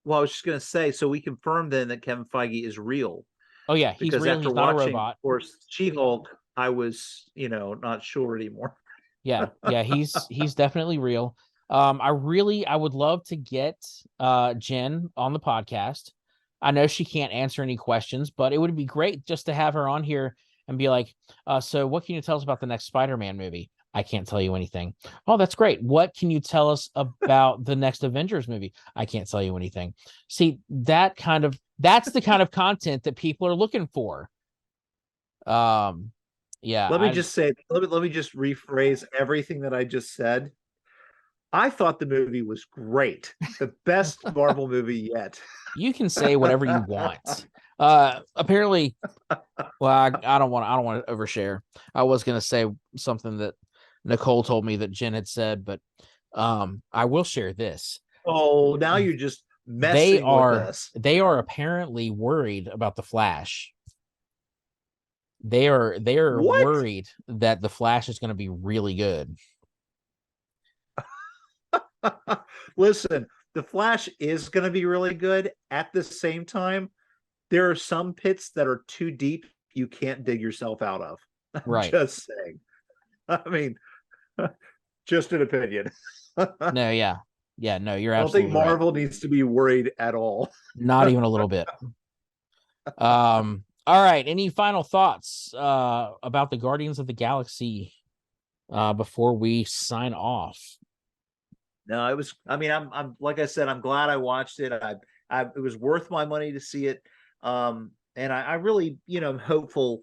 well, I was just going to say, so we confirmed then that Kevin Feige is real Oh yeah, he's because real. after He's not a watching, of robot. course, She-Hulk, I was, not sure anymore. Yeah, he's definitely real. I would love to get Jen on the podcast. I know she can't answer any questions, but it would be great just to have her on here and be like, so what can you tell us about the next Spider-Man movie? I can't tell you anything. Oh, that's great. What can you tell us about the next Avengers movie? I can't tell you anything. See, that's the kind of content that people are looking for. Um, yeah, Let me I just say, let me just rephrase everything that I just said. I thought the movie was great. The best Marvel movie yet. you can say whatever you want. Apparently, well, I don't want to overshare. I was gonna say something that Nicole told me that Jen had said, but I will share this. Oh, now you're just They messing with are us. they are apparently worried about the Flash. They are What? worried that the Flash is going to be really good. Listen, the Flash is going to be really good. At the same time, there are some pits that are too deep you can't dig yourself out of. I'm Right. just saying. I mean, just an opinion. I No, yeah. Yeah, no, you're don't think absolutely right. Marvel needs to be worried at all. Not even a little bit. All right. Any final thoughts about the Guardians of the Galaxy before we sign off? No, it was. I mean, I'm like I said, I'm glad I watched it. It was worth my money to see it. And I really, am hopeful.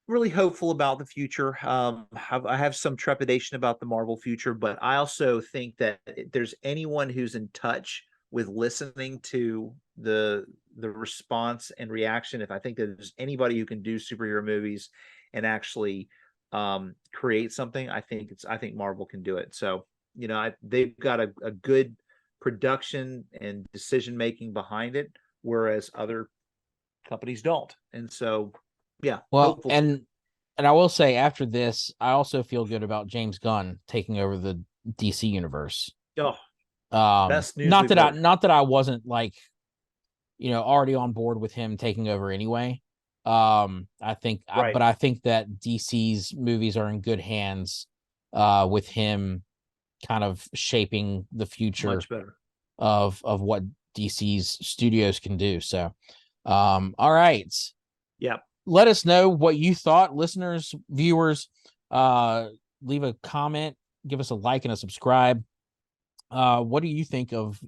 Really hopeful about the future. I have some trepidation about the Marvel future, but I also think that if there's anyone who's in touch with listening to the response and reaction, if I think that there's anybody who can do superhero movies and actually create something, I think Marvel can do it. So they've got a good production and decision making behind it, whereas other companies don't. And so, yeah, Well, hopeful. and I will say after this, I also feel good about James Gunn taking over the DC universe. Oh, best news Not we've that I heard. not that I wasn't like, already on board with him taking over anyway. But Right. I think that DC's movies are in good hands with him kind of shaping the future Much better. of what DC's studios can do. So, all right. Yeah. Let us know what you thought, listeners, viewers. Leave a comment, give us a like and a subscribe. What do you think of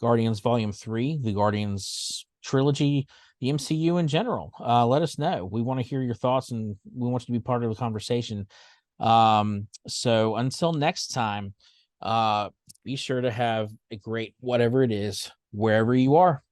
Guardians Volume 3, the Guardians trilogy, the MCU in general? Let us know. We want to hear your thoughts and we want you to be part of the conversation. So until next time, be sure to have a great whatever it is, wherever you are.